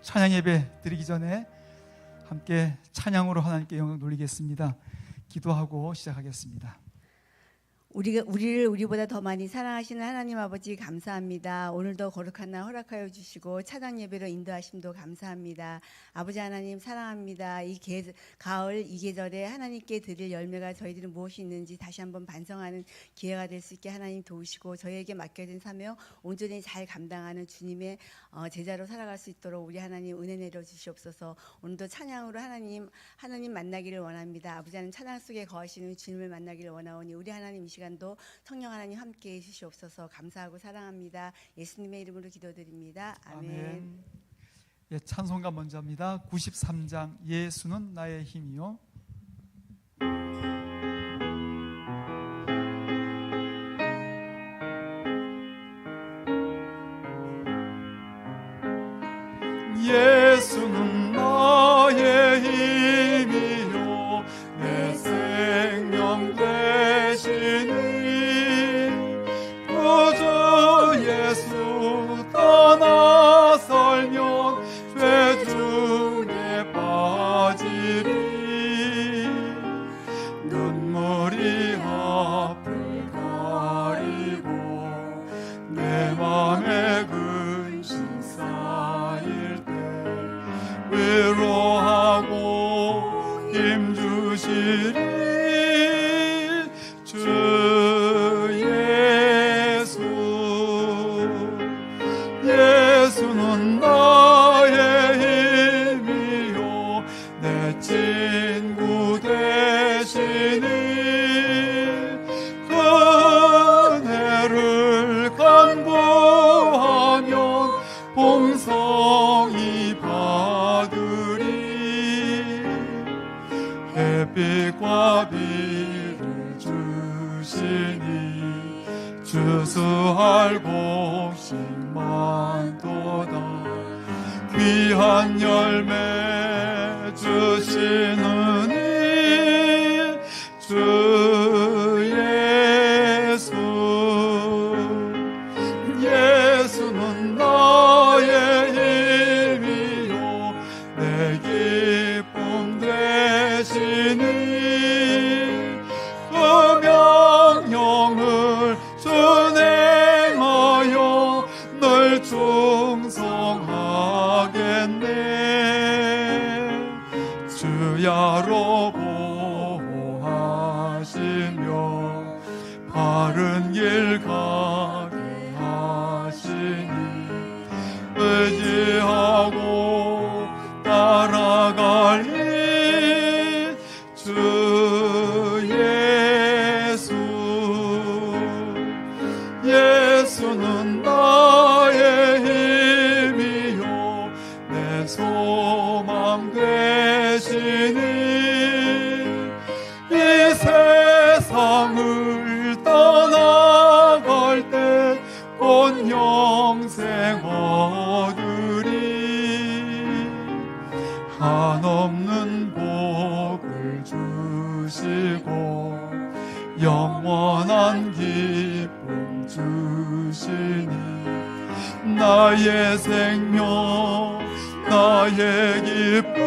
찬양 예배 드리기 전에 함께 찬양으로 하나님께 영광 돌리겠습니다. 기도하고 시작하겠습니다. 우리를 우리보다 더 많이 사랑하시는 하나님 아버지 감사합니다. 오늘도 거룩한 날 허락하여 주시고 찬양 예배로 인도하심도 감사합니다. 아버지 하나님 사랑합니다. 이 가을 이 계절에 하나님께 드릴 열매가 저희들은 무엇이 있는지 다시 한번 반성하는 기회가 될 수 있게 하나님 도우시고 저희에게 맡겨진 사명 온전히 잘 감당하는 주님의 제자로 살아갈 수 있도록 우리 하나님 은혜 내려 주시옵소서. 오늘도 찬양으로 하나님 만나기를 원합니다. 아버지 하나님 찬양 속에 거하시는 주님을 만나기를 원하오니 우리 하나님 이 시간도 성령 하나님 함께해 주시옵소서. 감사하고 사랑합니다. 예수님의 이름으로 기도드립니다. 아멘. 예, 찬송가 먼저 합니다. 93장 예수는 나의 힘이요. 예수는 나의 힘이요 내 생명 되시니 그저 예수 떠나설면 죄 중에 빠지리 눈물이 앞을 가리고 내 맘에 근심 쌓일 때 위로하고 힘주시리 주 예수. 예수는 나의 힘이요 내 친구 되시니 은혜를 간구하면 봉성이 받으리 햇빛과 비를 주시니 주수할 곡식 많도다 귀한 열매 주시는 이 주 예수. 예수는 나의 힘이요 내 기쁨 되시니 그 명령을 준행하여 늘 충성하겠네. 주야로 보호하시며 바른 길 가게 하시니 의지하고 따라가리 주 예수. 예수는 나의 힘이요 내 소망 되시니 이 세상을 떠나갈 때 곧 영생 얻으리 한없는 복을 주시고 영원한 기쁨 주시니 나의 생명 나의 기쁨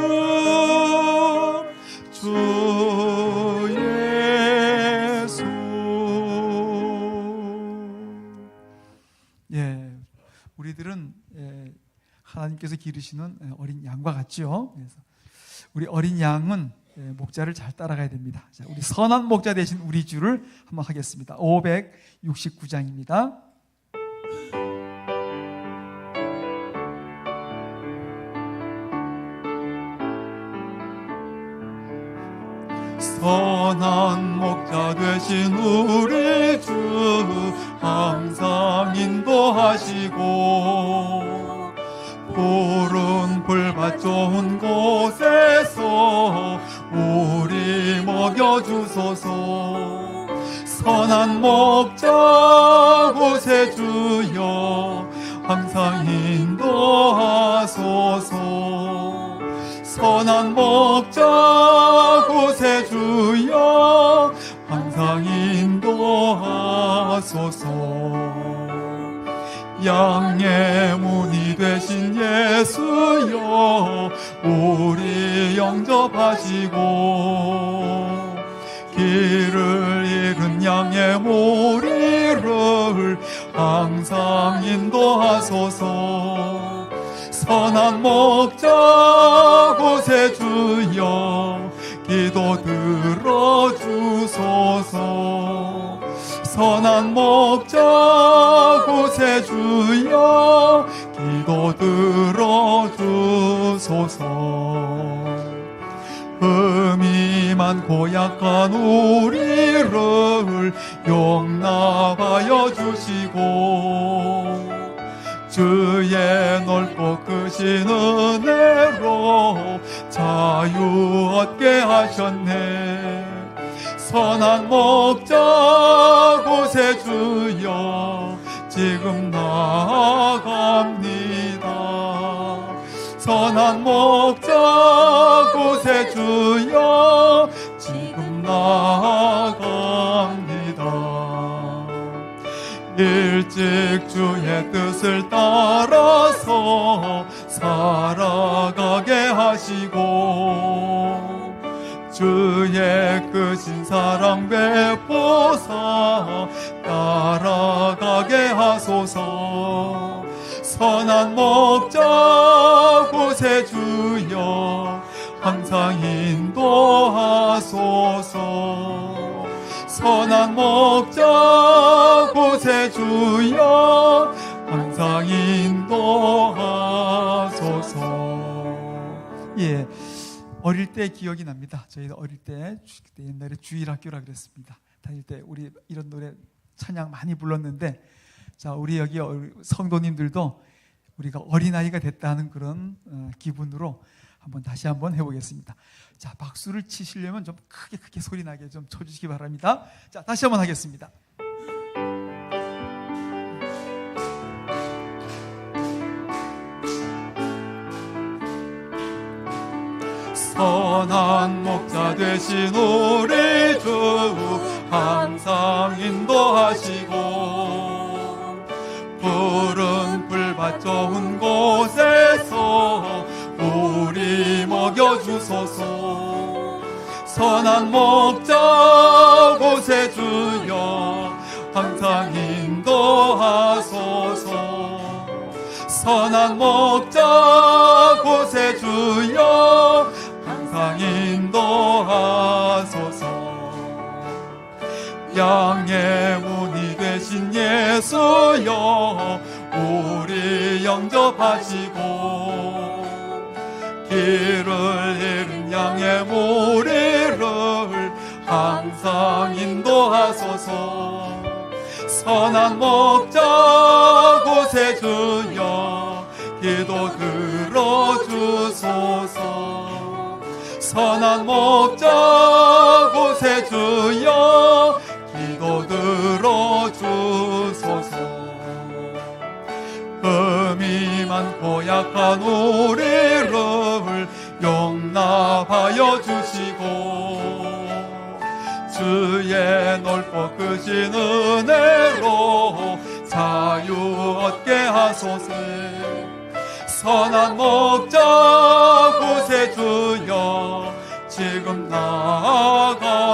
주 예수. 예, 우리들은 하나님께서 기르시는 어린 양과 같죠. 그래서 우리 어린 양은 목자를 잘 따라가야 됩니다. 자, 우리 선한 목자 되신 우리 주를 한번 하겠습니다. 569장입니다. 선한 목자 되신 우리 주 항상 인도하시고 푸른 풀밭 좋은 곳에서 우리 먹여주소서. 선한 목자 곳에 주여 항상 인도하소서. 선한 목자 곳에 주여 항상 인도하소서. 양의 문이 되신 예수 주여 우리 영접하시고 길을 잃은 양의 무리를 항상 인도하소서. 선한 목자 곳에 주여 기도 들어주소서. 선한 목자 곳에 주여 기도 들어주소서. 흠이 많고 약한 우리를 용납하여 주시고 주의 넓고 크신 은혜로 자유 얻게 하셨네. 선한 목자 곳에 주여 지금 나아갑니다. 선한 목자 곳에 주여 지금 나아갑니다. 일찍 주의 뜻을 따라서 살아가게 하시고 주의 크신 사랑 베푸사 따라가게 하소서. 선한 목자 곳에 주여 항상 인도하소서. 선한 목자 곳에 주여 항상 인도하소서. 예, 어릴 때 기억이 납니다. 저희도 어릴 때 옛날에 주일학교라 그랬습니다. 다닐 때 우리 이런 노래 찬양 많이 불렀는데, 자, 우리 여기 성도님들도 우리가 어린아이가 됐다는 그런 기분으로 다시 한번 해보겠습니다. 자, 박수를 치시려면 좀 크게 소리나게 좀 쳐주시기 바랍니다. 자, 다시 한번 하겠습니다. 선한 목자 되신 우리 주 항상 인도하시고 푸른 풀밭 좋은 곳에서 우리 먹여주소서. 선한 목자 곳에 주여 항상 인도하소서. 선한 목자 곳에 주여 항상 인도하소서. 양의 문이 되신 예수여 우리 영접하시고 길을 잃은 양의 무리를 항상 인도하소서. 선한 목자 곳에 주여 기도 들어주소서. 선한 목자 곳에 주여 기도 들어주소서. 흠이 많고 약한 우리를 용납하여 주시고 주의 넓고 크신 은혜로 자유 얻게 하소서. 선한 목자 곳에 주여 지금 나아갑니다.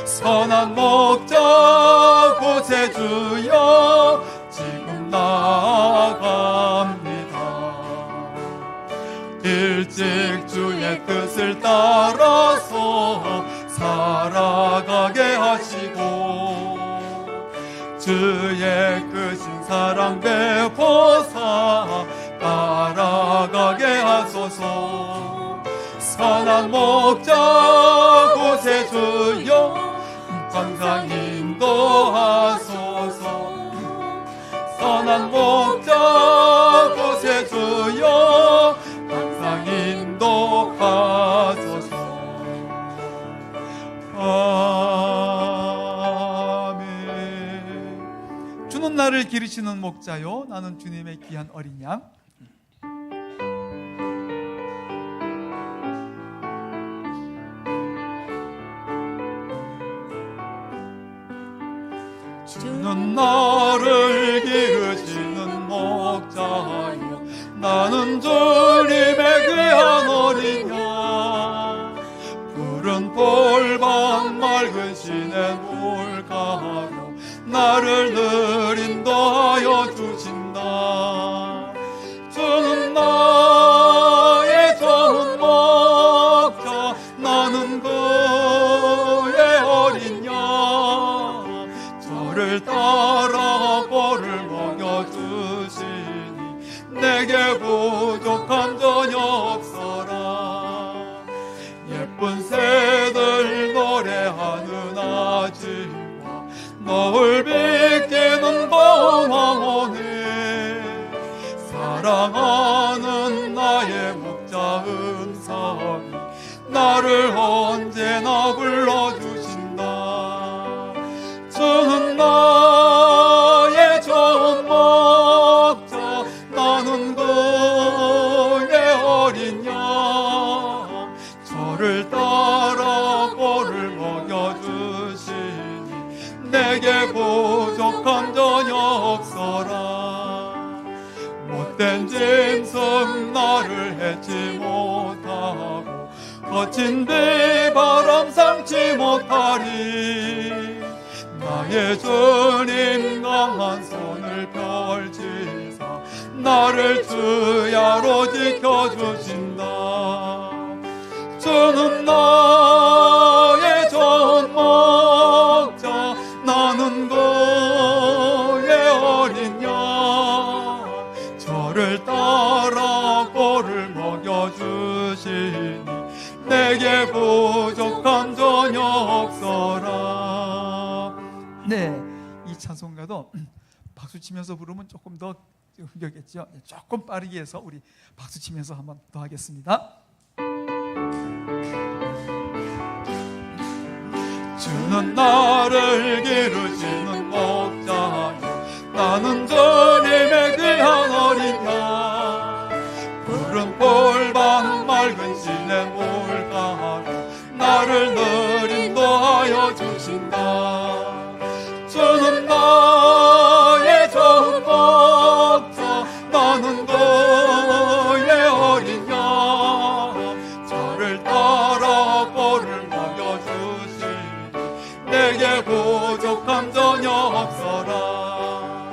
선한 목자 곳에 주여 지금 나아갑니다. 일찍 주의 뜻을 따라서 살아가게 하시고 주의 크신 사랑 베푸사 따라가게 하소서. 선한 목자 곳에 주여 항상 인도하소서. 선한 목자 곳에 주여 항상 인도하소서. 아멘. 주는 나를 기르시는 목자요 나는 주님의 귀한 어린 양. 주는 나를 기르시는 목자요 나는 주님의 귀한 어린 양 푸른 돌밭 맑은 시내 물가로 나를 늘 인도하여 주신다. 주는 나의 좋은 목자 나는 그의 어린 양 저를 따라 꼴을 먹여주시니 내게 부족한 전혀 없어라. 예쁜 새들 노래하는 아지와 너울 비키는 고운 황혼에 사랑하는 나의 목자 음성이 나를 언제나 불러주신다. 주는 나의 좋은 목자 나는 그의 어린 양 저를 따라 꼴을 먹여주시니 내게 부족한 전혀 없어라. 못된 짐승 나를 해치 못하고 거친 비바람 삼지 못하리. 나의 주님 강한 손을 펼치사 나를 주야로 지켜주신다. 주는 나의 좋은 목자 나는 그의 어린 양 저를 따라 꼴을 먹여주시니 내게 부족한 전혀 없어라. 네, 이 찬송가도 박수 치면서 부르면 조금 더 흥겹겠죠. 조금 빠르게 해서 우리 박수 치면서 한번 더 하겠습니다. 주는 나를 기르시는 목자여 나는 주님의 귀한 어린 양 푸른 돌밭 맑은 시내 물가로 나를 늘 인도하여 주신다. 주는 나의 좋은 목자 나는 그의 어린 양 저를 따라 꼴을 먹여주시니 내게 부족함 전혀 없어라.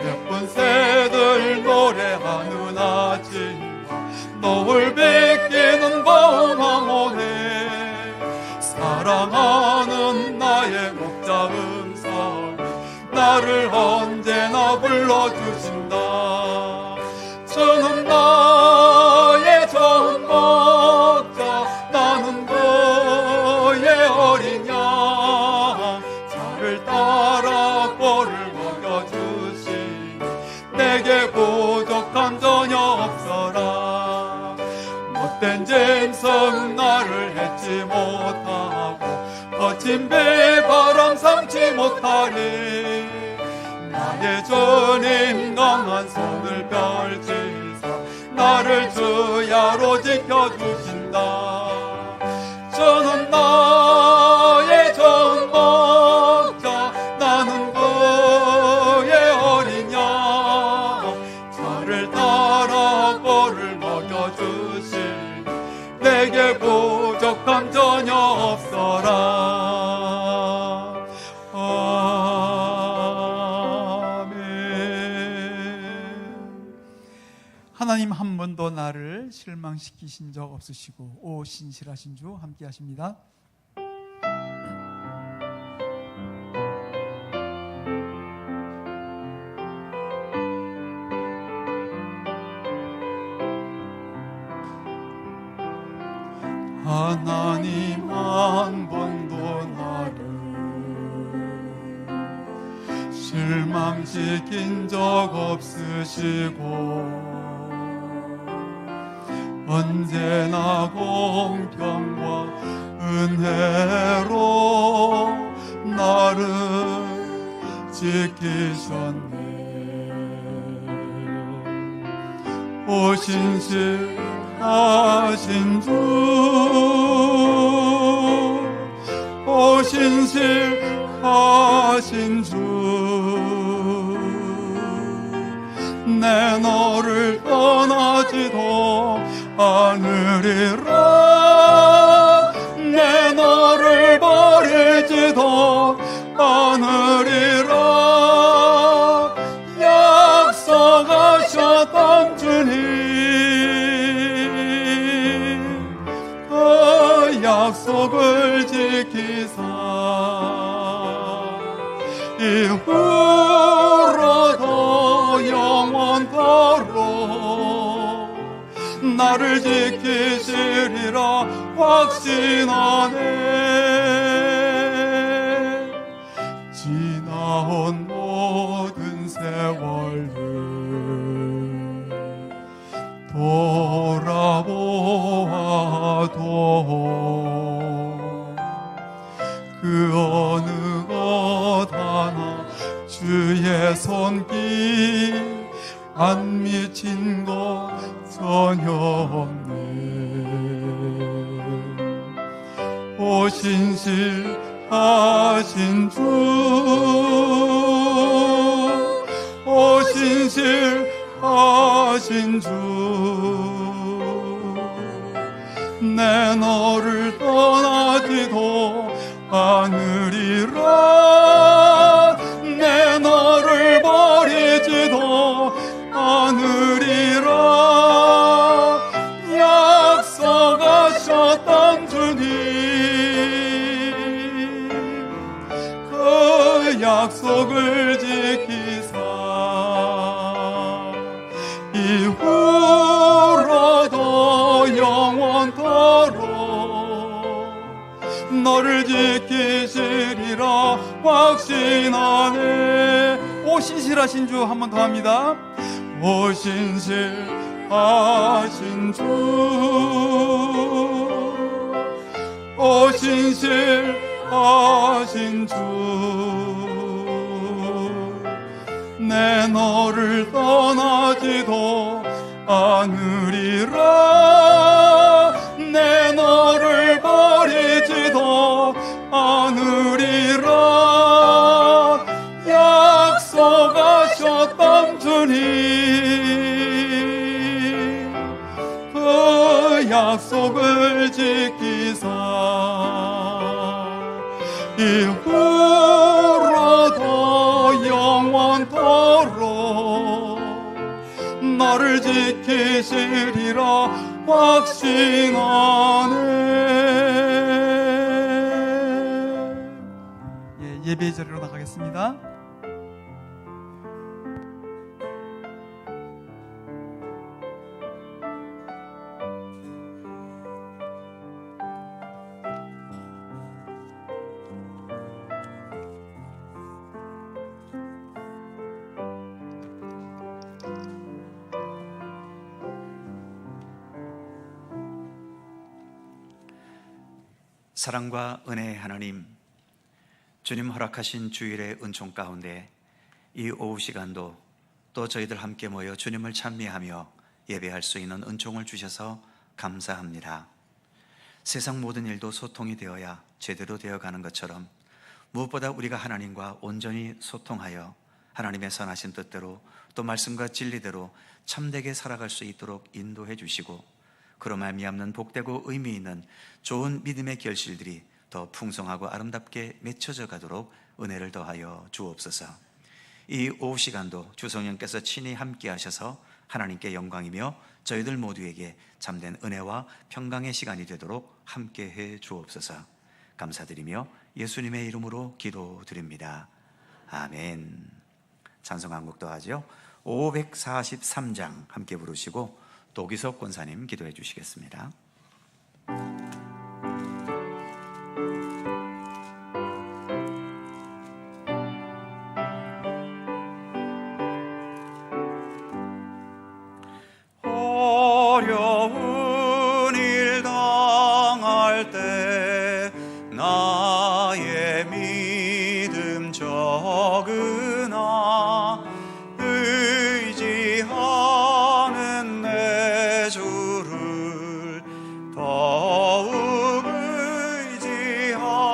예쁜 새들 노래하는 아침과 노을 비키는 고운 황혼에 사랑하는 나의 목자 음성이 나를 언제나 불러주신다. 주는 나의 좋은 목자 나는 그의 어린 양 저를 따라 꼴을 먹여주시니 내게 부족함 전혀 없어라. 못된 짐승 나를 해치 못하고 거친 비바람 삼지 못하리. 나의 주님 강한 손을 펼치사 나를 주야로 지켜주신다. 주는 나의 좋은 목자 나는 그의 어린 양 저를 따라 꼴을 먹여주시니 내게 부족함 전혀 없어라. 하나님 한 번도 나를 실망시키신 적 없으시고 오 신실하신 주 함께 하십니다. 하나님 한 번도 나를 실망시킨 적 없으시고 언제나 공평과 은혜로 나를 지키셨네. 오 신실하신 주, 오 신실하신 주, 내 너를 떠나지도 않으리라. 내 너를 버리지도 않으리라. 약속하셨던 주님, 그 약속을 지키사 이후로도 영원토록 나를 지키시리라 확신하네. 지나온 모든 세월을 돌아보아도 그 어느 것 하나 주의 손길 안 미친 것 전혀 없네. 오 신실하신 주, 오 신실하신 주, 내 너를 떠나지도 않으리라. 내 너를 버리지도 않으리라. 약속하셨던 주님, 그 약속을 지키사 이후로도 영원토록 너를 지키시리라 확신하네. 오 신실하신 주, 한 번 더 합니다. 오 신실하신 주, 오 신실하신 주, 내 너를 떠나지도 않으리라. 내 너를 버리지도 않으리라. 약속하셨던 주님, 그 약속을 지키사 이후로도 영원토록 너를 지키시리라 확신하네. 예배의 자리로 나가겠습니다. 사랑과 은혜의 하나님, 주님 허락하신 주일의 은총 가운데 이 오후 시간도 또 저희들 함께 모여 주님을 찬미하며 예배할 수 있는 은총을 주셔서 감사합니다. 세상 모든 일도 소통이 되어야 제대로 되어가는 것처럼 무엇보다 우리가 하나님과 온전히 소통하여 하나님의 선하신 뜻대로 또 말씀과 진리대로 참되게 살아갈 수 있도록 인도해 주시고, 그로 말미암는 복되고 의미 있는 좋은 믿음의 결실들이 더 풍성하고 아름답게 맺혀져 가도록 은혜를 더하여 주옵소서. 이 오후 시간도 주성령께서 친히 함께 하셔서 하나님께 영광이며 저희들 모두에게 참된 은혜와 평강의 시간이 되도록 함께해 주옵소서. 감사드리며 예수님의 이름으로 기도드립니다. 아멘. 찬송 한 곡도 하죠. 543장 함께 부르시고 도기석 권사님 기도해 주시겠습니다. 어려운 일 당할 때 나의 믿음 적으나 의지하는 내 주를 더욱 의지합니다.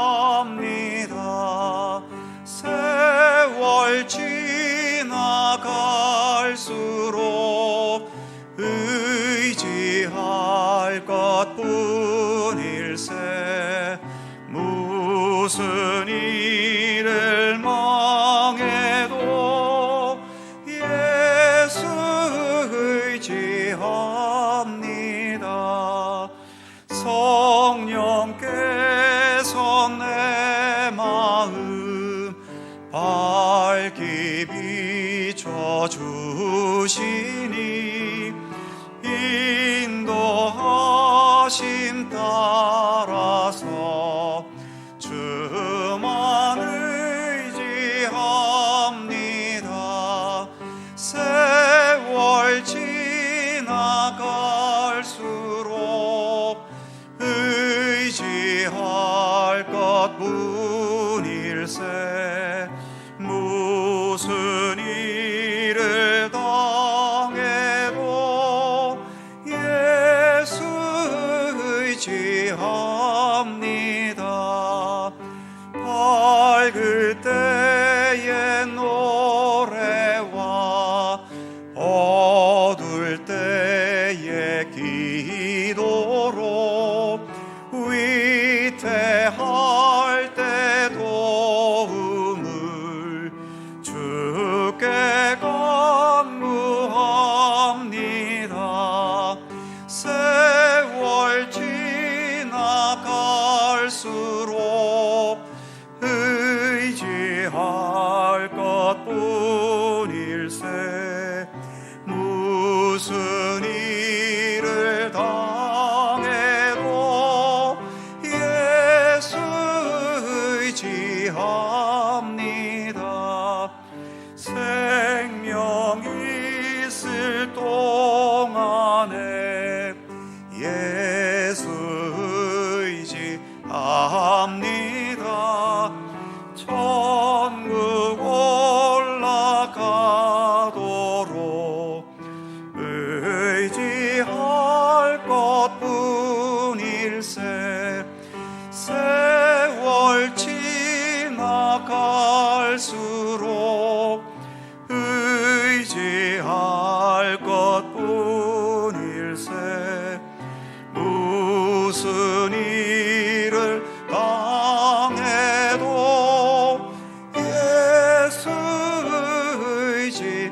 세월 지나갈수록 의지할 것뿐일세. 무슨 일을 망해도 예수 의지합니다. 성령께서 내 마음 밝히 비춰주시니 인도하심 따라서 주만 의지합니다. 세월 지나갈수록 의지할 것뿐일세. 무슨 일을 당해도 예수 의지합니다. 밝을 때의 노래와 어두울 때의 기도로 위태할 때 도움을 주께 간구합니다. 세월 지나갈수록 의지할 것뿐일세. 무슨 일을 당해도 예수 의지합니다. 생명 있을 동안에 예수 의지합니다. 천국 올라가도록 의지할 것뿐일세. 세월 지나갈수록 의지할 것뿐일세. 무슨 일을 당해도 예수 의지합니다.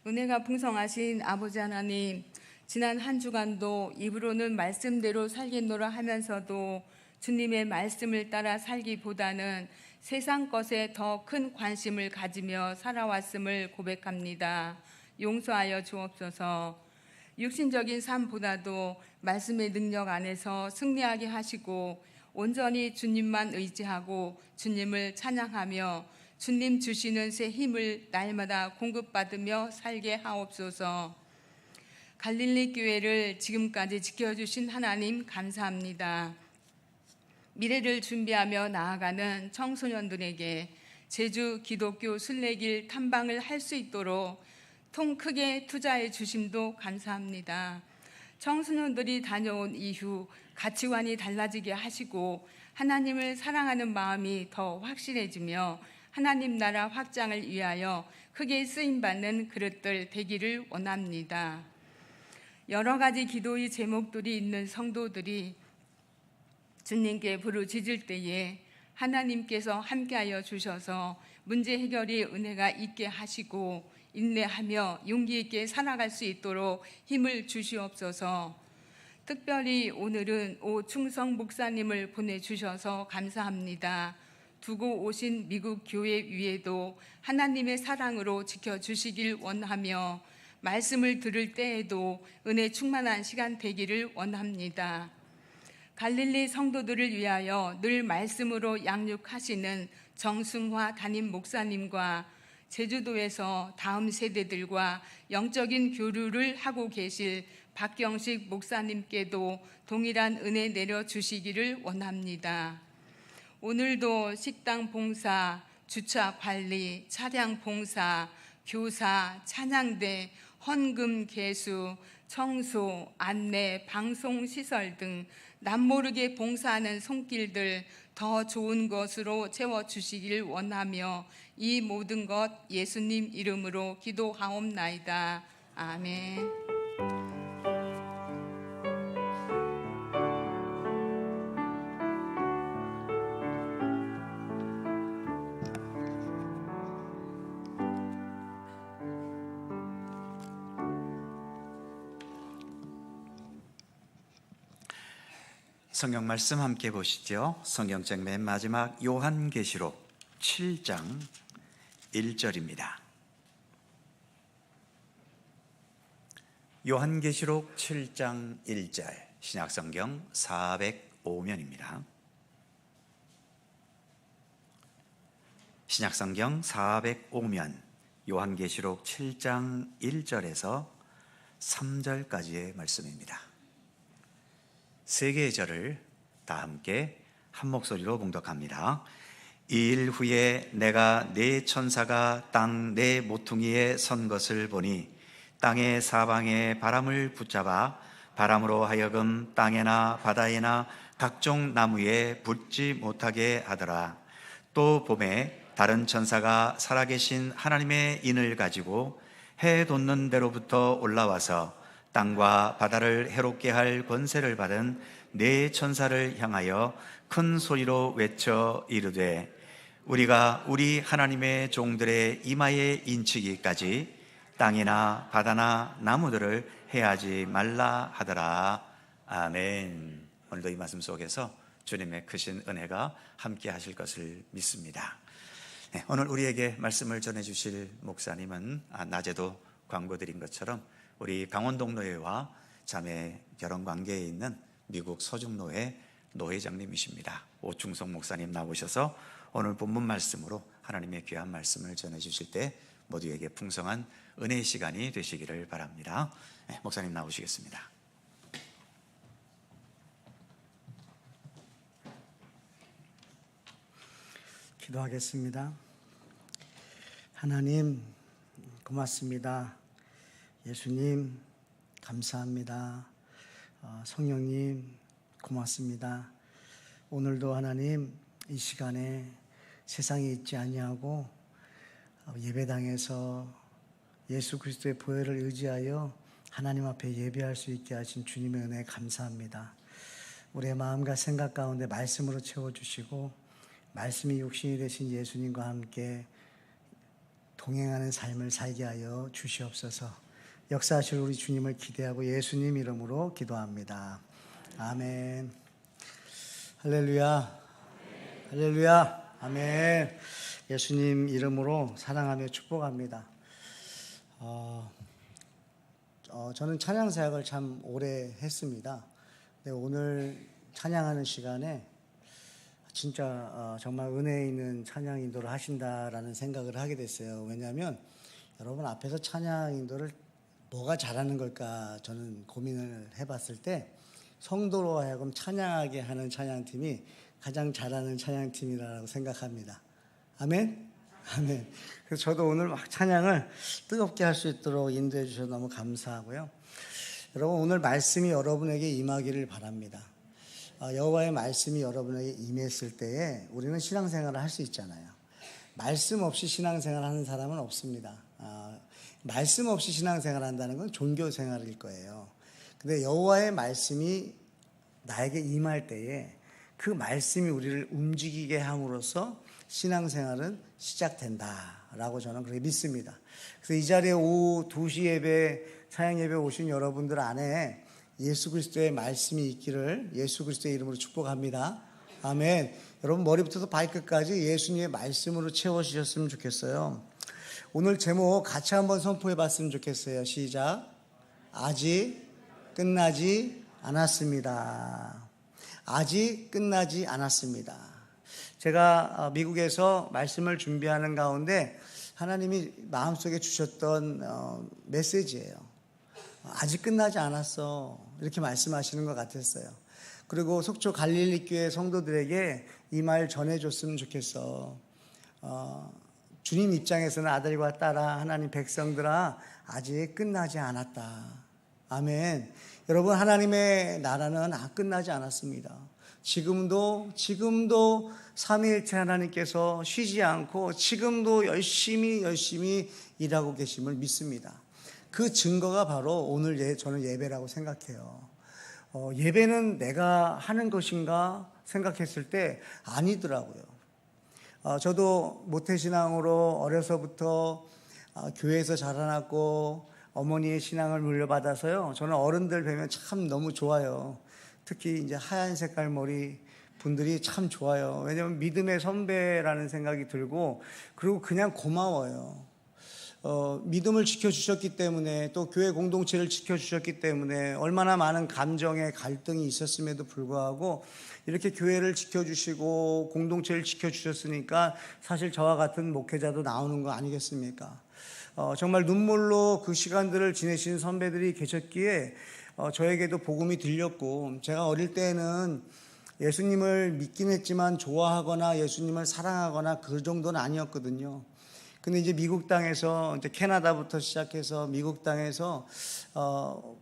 은혜가 풍성하신 아버지 하나님, 지난 한 주간도 입으로는 말씀대로 살겠노라 하면서도 주님의 말씀을 따라 살기보다는 세상 것에 더 큰 관심을 가지며 살아왔음을 고백합니다. 용서하여 주옵소서. 육신적인 삶보다도 말씀의 능력 안에서 승리하게 하시고 온전히 주님만 의지하고 주님을 찬양하며 주님 주시는 새 힘을 날마다 공급받으며 살게 하옵소서. 갈릴리 교회를 지금까지 지켜주신 하나님 감사합니다. 미래를 준비하며 나아가는 청소년들에게 제주 기독교 순례길 탐방을 할 수 있도록 통 크게 투자해 주심도 감사합니다. 청소년들이 다녀온 이후 가치관이 달라지게 하시고 하나님을 사랑하는 마음이 더 확실해지며 하나님 나라 확장을 위하여 크게 쓰임받는 그릇들 되기를 원합니다. 여러 가지 기도의 제목들이 있는 성도들이 주님께 부르짖을 때에 하나님께서 함께하여 주셔서 문제 해결이 은혜가 있게 하시고 인내하며 용기 있게 살아갈 수 있도록 힘을 주시옵소서. 특별히 오늘은 오충성 목사님을 보내주셔서 감사합니다. 두고 오신 미국 교회 위에도 하나님의 사랑으로 지켜주시길 원하며 말씀을 들을 때에도 은혜 충만한 시간 되기를 원합니다. 갈릴리 성도들을 위하여 늘 말씀으로 양육하시는 정승화 담임 목사님과 제주도에서 다음 세대들과 영적인 교류를 하고 계실 박경식 목사님께도 동일한 은혜 내려주시기를 원합니다. 오늘도 식당 봉사, 주차 관리, 차량 봉사, 교사, 찬양대, 헌금 개수, 청소, 안내, 방송 시설 등 남모르게 봉사하는 손길들 더 좋은 것으로 채워주시길 원하며 이 모든 것 예수님 이름으로 기도하옵나이다. 아멘. 성경 말씀 함께 보시죠. 성경책 맨 마지막 요한계시록 7장 1절입니다. 요한계시록 7장 1절, 신약성경 405면입니다. 신약성경 405면 요한계시록 7장 1절에서 3절까지의 말씀입니다. 세 개의 절을 다 함께 한 목소리로 봉독합니다. 이 일 후에 내가 네 천사가 땅 네 모퉁이에 선 것을 보니 땅의 사방에 바람을 붙잡아 바람으로 하여금 땅에나 바다에나 각종 나무에 붙지 못하게 하더라. 또 봄에 다른 천사가 살아계신 하나님의 인을 가지고 해 돋는 데로부터 올라와서 땅과 바다를 해롭게 할 권세를 받은 네 천사를 향하여 큰 소리로 외쳐 이르되 우리가 우리 하나님의 종들의 이마에 인치기까지 땅이나 바다나 나무들을 해하지 말라 하더라. 아멘. 오늘도 이 말씀 속에서 주님의 크신 은혜가 함께 하실 것을 믿습니다. 네, 오늘 우리에게 말씀을 전해주실 목사님은 낮에도 광고드린 것처럼 우리 강원동노회와 자매 결혼관계에 있는 미국 서중노회 노회장님이십니다. 오충성 목사님 나오셔서 오늘 본문 말씀으로 하나님의 귀한 말씀을 전해주실 때 모두에게 풍성한 은혜의 시간이 되시기를 바랍니다. 네, 목사님 나오시겠습니다. 기도하겠습니다. 하나님 고맙습니다. 예수님 감사합니다. 성령님 고맙습니다. 오늘도 하나님 이 시간에 세상에 있지 아니하고 예배당에서 예수 그리스도의 보혈을 의지하여 하나님 앞에 예배할 수 있게 하신 주님의 은혜에 감사합니다. 우리의 마음과 생각 가운데 말씀으로 채워주시고 말씀이 육신이 되신 예수님과 함께 동행하는 삶을 살게 하여 주시옵소서. 역사하실 우리 주님을 기대하고 예수님 이름으로 기도합니다. 아멘. 할렐루야. 할렐루야. 아멘. 예수님 이름으로 사랑하며 축복합니다. 저는 찬양 사역을 참 오래 했습니다. 근데 오늘 찬양하는 시간에 진짜 정말 은혜 있는 찬양 인도를 하신다라는 생각을 하게 됐어요. 왜냐하면 여러분 앞에서 찬양 인도를 뭐가 잘하는 걸까 저는 고민을 해봤을 때 성도로 하여금 찬양하게 하는 찬양팀이 가장 잘하는 찬양팀이라고 생각합니다. 아멘? 아멘. 그래서 저도 오늘 막 찬양을 뜨겁게 할 수 있도록 인도해 주셔서 너무 감사하고요. 여러분 오늘 말씀이 여러분에게 임하기를 바랍니다. 여호와의 말씀이 여러분에게 임했을 때에 우리는 신앙생활을 할 수 있잖아요. 말씀 없이 신앙생활을 하는 사람은 없습니다. 말씀 없이 신앙생활을 한다는 건 종교생활일 거예요. 근데 여호와의 말씀이 나에게 임할 때에 그 말씀이 우리를 움직이게 함으로써 신앙생활은 시작된다라고 저는 그렇게 믿습니다. 그래서 이 자리에 오후 2시 예배, 사양 예배 오신 여러분들 안에 예수 그리스도의 말씀이 있기를 예수 그리스도의 이름으로 축복합니다. 아멘. 여러분 머리부터 발끝까지 예수님의 말씀으로 채워주셨으면 좋겠어요. 오늘 제목 같이 한번 선포해 봤으면 좋겠어요. 시작. 아직 끝나지 않았습니다. 아직 끝나지 않았습니다. 제가 미국에서 말씀을 준비하는 가운데 하나님이 마음속에 주셨던 메시지예요. 아직 끝나지 않았어. 이렇게 말씀하시는 것 같았어요. 그리고 속초 갈릴리 교회 성도들에게 이 말 전해줬으면 좋겠어. 주님 입장에서는 아들과 딸아, 하나님 백성들아, 아직 끝나지 않았다. 아멘. 여러분, 하나님의 나라는 끝나지 않았습니다. 지금도 삼위일체 하나님께서 쉬지 않고 지금도 열심히 일하고 계심을 믿습니다. 그 증거가 바로 오늘 저는 예배라고 생각해요. 예배는 내가 하는 것인가 생각했을 때 아니더라고요. 저도 모태신앙으로 어려서부터 교회에서 자라났고 어머니의 신앙을 물려받아서요. 저는 어른들 뵈면 참 너무 좋아요. 특히 이제 하얀 색깔 머리 분들이 참 좋아요. 왜냐하면 믿음의 선배라는 생각이 들고, 그리고 그냥 고마워요. 믿음을 지켜주셨기 때문에, 또 교회 공동체를 지켜주셨기 때문에 얼마나 많은 감정의 갈등이 있었음에도 불구하고 이렇게 교회를 지켜주시고 공동체를 지켜주셨으니까 사실 저와 같은 목회자도 나오는 거 아니겠습니까? 정말 눈물로 그 시간들을 지내신 선배들이 계셨기에 저에게도 복음이 들렸고, 제가 어릴 때는 예수님을 믿긴 했지만 좋아하거나 예수님을 사랑하거나 그 정도는 아니었거든요. 근데 이제 미국 땅에서, 이제 캐나다부터 시작해서 미국 땅에서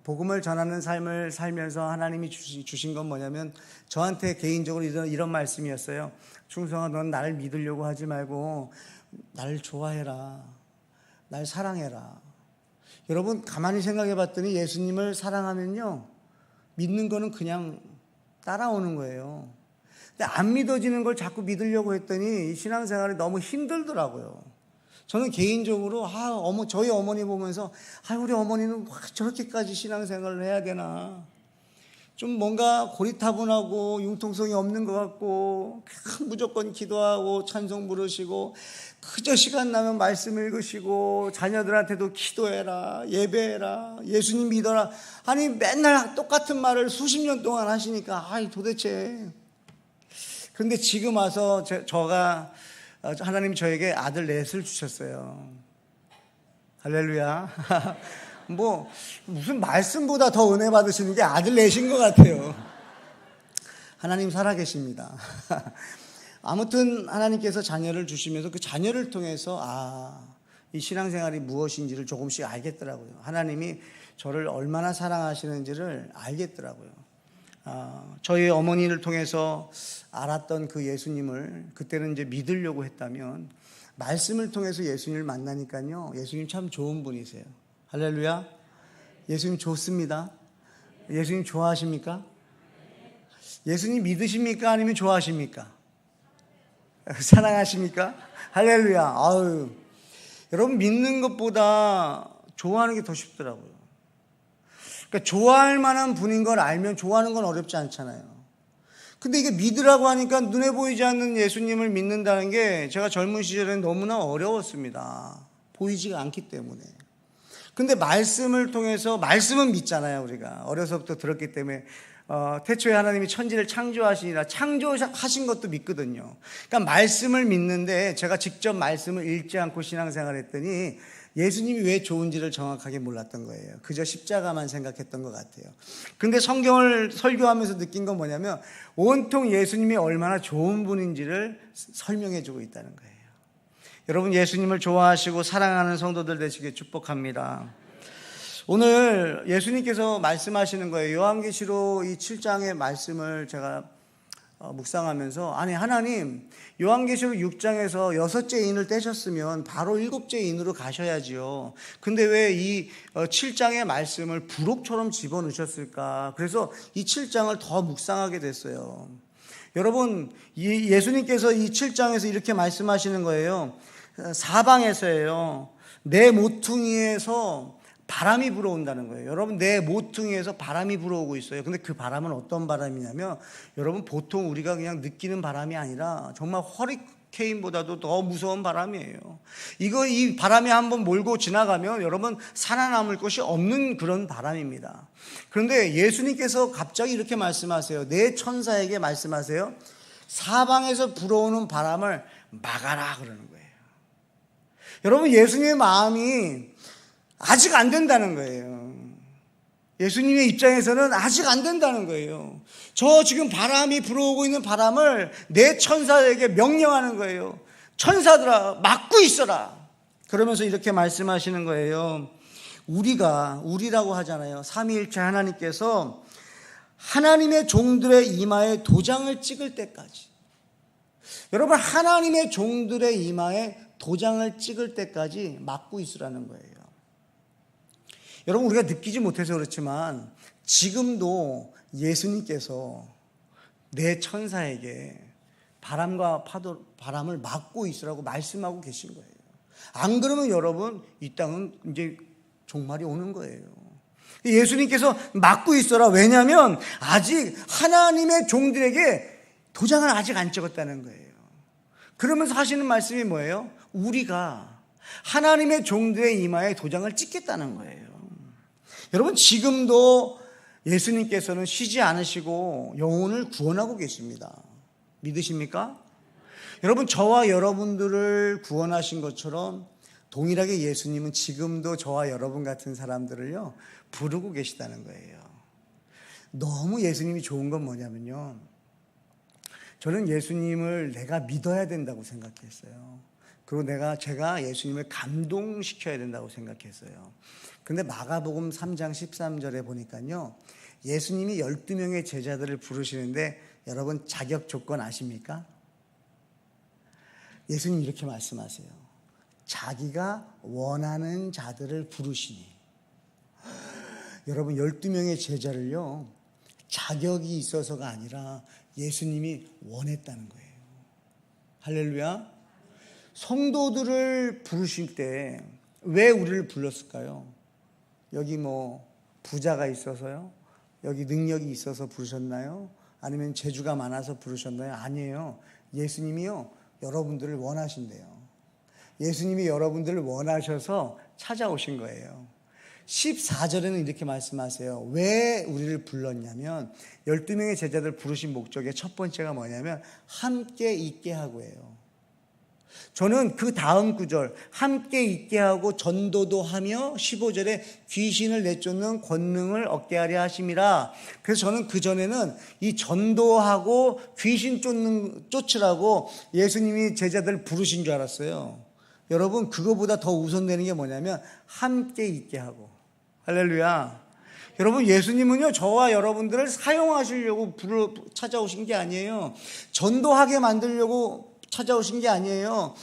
복음을 전하는 삶을 살면서 하나님이 주신 건 뭐냐면, 저한테 개인적으로 이런 말씀이었어요. 충성아, 넌 나를 믿으려고 하지 말고 나를 좋아해라, 날 사랑해라. 여러분, 가만히 생각해 봤더니 예수님을 사랑하면요, 믿는 거는 그냥 따라오는 거예요. 근데 안 믿어지는 걸 자꾸 믿으려고 했더니 이 신앙생활이 너무 힘들더라고요. 저는 개인적으로 저희 어머니 보면서 우리 어머니는 저렇게까지 신앙생활을 해야 되나, 좀 뭔가 고리타분하고 융통성이 없는 것 같고, 무조건 기도하고 찬송 부르시고 그저 시간 나면 말씀 읽으시고 자녀들한테도 기도해라, 예배해라, 예수님 믿어라, 아니 맨날 똑같은 말을 수십 년 동안 하시니까 도대체. 그런데 지금 와서 하나님이 저에게 아들 넷을 주셨어요. 할렐루야. 무슨 말씀보다 더 은혜 받으시는 게 아들 넷인 것 같아요. 하나님 살아계십니다. 아무튼 하나님께서 자녀를 주시면서 그 자녀를 통해서 이 신앙생활이 무엇인지를 조금씩 알겠더라고요. 하나님이 저를 얼마나 사랑하시는지를 알겠더라고요. 저희 어머니를 통해서 알았던 그 예수님을 그때는 이제 믿으려고 했다면, 말씀을 통해서 예수님을 만나니까요, 예수님 참 좋은 분이세요. 할렐루야. 예수님 좋습니다. 예수님 좋아하십니까? 예수님 믿으십니까? 아니면 좋아하십니까? 사랑하십니까? 할렐루야. 여러분, 믿는 것보다 좋아하는 게 더 쉽더라고요. 그러니까 좋아할 만한 분인 걸 알면 좋아하는 건 어렵지 않잖아요. 근데 이게 믿으라고 하니까 눈에 보이지 않는 예수님을 믿는다는 게 제가 젊은 시절엔 너무나 어려웠습니다. 보이지가 않기 때문에. 근데 말씀을 통해서, 말씀은 믿잖아요. 우리가 어려서부터 들었기 때문에 태초에 하나님이 천지를 창조하시니라, 창조하신 것도 믿거든요. 그러니까 말씀을 믿는데, 제가 직접 말씀을 읽지 않고 신앙생활 했더니 예수님이 왜 좋은지를 정확하게 몰랐던 거예요. 그저 십자가만 생각했던 것 같아요. 근데 성경을 설교하면서 느낀 건 뭐냐면, 온통 예수님이 얼마나 좋은 분인지를 설명해 주고 있다는 거예요. 여러분, 예수님을 좋아하시고 사랑하는 성도들 되시길 축복합니다. 오늘 예수님께서 말씀하시는 거예요. 요한계시록 이 7장의 말씀을 제가 묵상하면서, 하나님, 요한계시록 6장에서 6째 인을 떼셨으면 바로 7째 인으로 가셔야지요. 근데 왜 이 7장의 말씀을 부록처럼 집어넣으셨을까? 그래서 이 7장을 더 묵상하게 됐어요. 여러분, 예수님께서 이 7장에서 이렇게 말씀하시는 거예요. 사방에서예요, 내 모퉁이에서 바람이 불어온다는 거예요. 여러분, 내 모퉁이에서 바람이 불어오고 있어요. 근데 그 바람은 어떤 바람이냐면, 여러분, 보통 우리가 그냥 느끼는 바람이 아니라 정말 허리케인보다도 더 무서운 바람이에요. 이 바람이 한번 몰고 지나가면 여러분 살아남을 것이 없는 그런 바람입니다. 그런데 예수님께서 갑자기 이렇게 말씀하세요. 내 천사에게 말씀하세요. 사방에서 불어오는 바람을 막아라 그러는 거예요. 여러분, 예수님의 마음이 아직 안 된다는 거예요. 예수님의 입장에서는 아직 안 된다는 거예요. 저 지금 바람이 불어오고 있는 바람을 내 천사에게 명령하는 거예요. 천사들아 막고 있어라. 그러면서 이렇게 말씀하시는 거예요. 우리라고 하잖아요. 삼위일체 하나님께서 하나님의 종들의 이마에 도장을 찍을 때까지, 여러분 하나님의 종들의 이마에 도장을 찍을 때까지 막고 있으라는 거예요. 여러분 우리가 느끼지 못해서 그렇지만 지금도 예수님께서 내 천사에게 바람과 바람을 막고 있으라고 말씀하고 계신 거예요. 안 그러면 여러분 이 땅은 이제 종말이 오는 거예요. 예수님께서 막고 있어라. 왜냐하면 아직 하나님의 종들에게 도장을 아직 안 찍었다는 거예요. 그러면서 하시는 말씀이 뭐예요? 우리가 하나님의 종들의 이마에 도장을 찍겠다는 거예요. 여러분 지금도 예수님께서는 쉬지 않으시고 영혼을 구원하고 계십니다. 믿으십니까? 여러분 저와 여러분들을 구원하신 것처럼 동일하게 예수님은 지금도 저와 여러분 같은 사람들을요 부르고 계시다는 거예요. 너무 예수님이 좋은 건 뭐냐면요, 저는 예수님을 내가 믿어야 된다고 생각했어요. 그리고 제가 예수님을 감동시켜야 된다고 생각했어요. 근데 마가복음 3장 13절에 보니까요, 예수님이 12명의 제자들을 부르시는데 여러분 자격 조건 아십니까? 예수님 이렇게 말씀하세요. 자기가 원하는 자들을 부르시니. 여러분 12명의 제자를요 자격이 있어서가 아니라 예수님이 원했다는 거예요. 할렐루야. 성도들을 부르실 때 왜 우리를 불렀을까요? 여기 뭐 부자가 있어서요? 여기 능력이 있어서 부르셨나요? 아니면 재주가 많아서 부르셨나요? 아니에요. 예수님이요 여러분들을 원하신대요. 예수님이 여러분들을 원하셔서 찾아오신 거예요. 14절에는 이렇게 말씀하세요. 왜 우리를 불렀냐면 12명의 제자들 부르신 목적의 첫 번째가 뭐냐면 함께 있게 하고 해요. 저는 그 다음 구절 함께 있게 하고 전도도 하며 15절에 귀신을 내쫓는 권능을 얻게 하려 하심이라. 그래서 저는 그전에는 이 전도하고 귀신 쫓으라고 예수님이 제자들 부르신 줄 알았어요. 여러분 그거보다 더 우선되는 게 뭐냐면 함께 있게 하고. 할렐루야. 여러분 예수님은요 저와 여러분들을 사용하시려고 찾아오신 게 아니에요. 전도하게 만들려고 찾아오신 게 아니에요.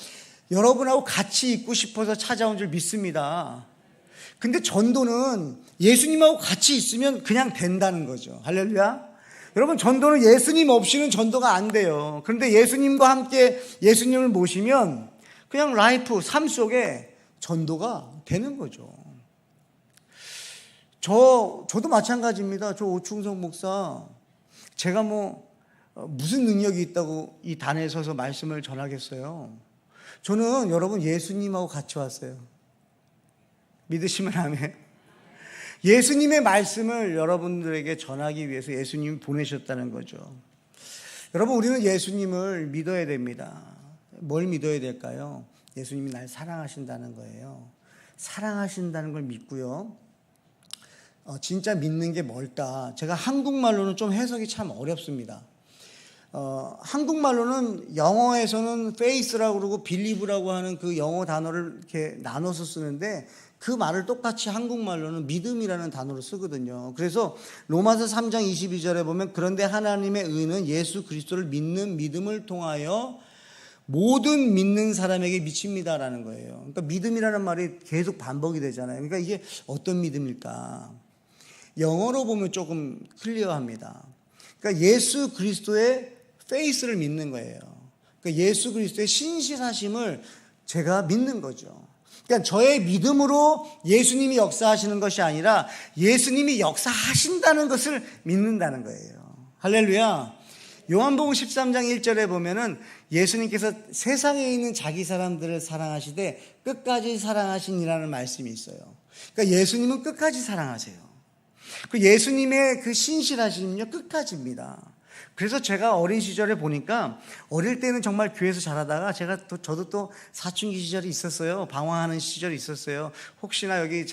여러분하고 같이 있고 싶어서 찾아온 줄 믿습니다. 근데 전도는 예수님하고 같이 있으면 그냥 된다는 거죠. 할렐루야. 여러분 전도는 예수님 없이는 전도가 안 돼요. 그런데 예수님과 함께 예수님을 모시면 그냥 삶 속에 전도가 되는 거죠. 저도 마찬가지입니다. 저 오충성 목사, 제가 무슨 능력이 있다고 이 단에 서서 말씀을 전하겠어요. 저는 여러분 예수님하고 같이 왔어요. 믿으시면 아멘. 예수님의 말씀을 여러분들에게 전하기 위해서 예수님이 보내셨다는 거죠. 여러분 우리는 예수님을 믿어야 됩니다. 뭘 믿어야 될까요? 예수님이 날 사랑하신다는 거예요. 사랑하신다는 걸 믿고요. 진짜 믿는 게 뭘까? 제가 한국말로는 좀 해석이 참 어렵습니다. 한국말로는 영어에서는 faith라고 그러고 believe라고 하는 그 영어 단어를 이렇게 나눠서 쓰는데 그 말을 똑같이 한국말로는 믿음이라는 단어로 쓰거든요. 그래서 로마서 3장 22절에 보면 그런데 하나님의 의는 예수 그리스도를 믿는 믿음을 통하여 모든 믿는 사람에게 미칩니다라는 거예요. 그러니까 믿음이라는 말이 계속 반복이 되잖아요. 그러니까 이게 어떤 믿음일까? 영어로 보면 조금 클리어합니다. 그러니까 예수 그리스도의 페이스를 믿는 거예요. 그러니까 예수 그리스도의 신실하심을 제가 믿는 거죠. 그러니까 저의 믿음으로 예수님이 역사하시는 것이 아니라 예수님이 역사하신다는 것을 믿는다는 거예요. 할렐루야. 요한복음 13장 1절에 보면은 예수님께서 세상에 있는 자기 사람들을 사랑하시되 끝까지 사랑하시니라는 말씀이 있어요. 그러니까 예수님은 끝까지 사랑하세요. 그 예수님의 그 신실하심은요 끝까지입니다. 그래서 제가 어린 시절에 보니까 어릴 때는 정말 교회에서 자라다가 저도 또 사춘기 시절이 있었어요. 방황하는 시절이 있었어요. 혹시나 여기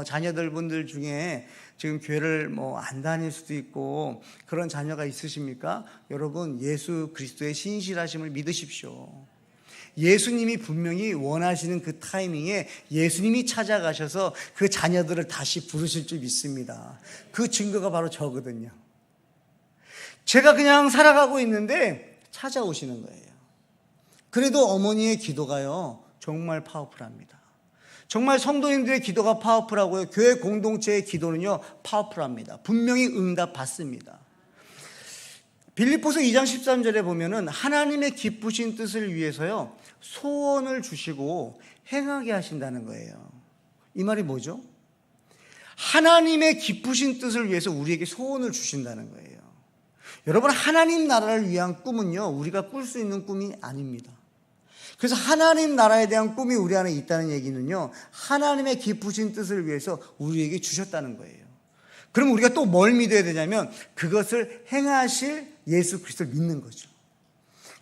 자녀들 분들 중에 지금 교회를 안 다닐 수도 있고 그런 자녀가 있으십니까? 여러분 예수 그리스도의 신실하심을 믿으십시오. 예수님이 분명히 원하시는 그 타이밍에 예수님이 찾아가셔서 그 자녀들을 다시 부르실 줄 믿습니다. 그 증거가 바로 저거든요. 제가 그냥 살아가고 있는데 찾아오시는 거예요. 그래도 어머니의 기도가요, 정말 파워풀합니다. 정말 성도님들의 기도가 파워풀하고요, 교회 공동체의 기도는요 파워풀합니다. 분명히 응답 받습니다. 빌립보서 2장 13절에 보면은 하나님의 기쁘신 뜻을 위해서요 소원을 주시고 행하게 하신다는 거예요. 이 말이 뭐죠? 하나님의 기쁘신 뜻을 위해서 우리에게 소원을 주신다는 거예요. 여러분, 하나님 나라를 위한 꿈은요 우리가 꿀 수 있는 꿈이 아닙니다. 그래서 하나님 나라에 대한 꿈이 우리 안에 있다는 얘기는요 하나님의 기쁘신 뜻을 위해서 우리에게 주셨다는 거예요. 그럼 우리가 또 뭘 믿어야 되냐면 그것을 행하실 예수 그리스도를 믿는 거죠.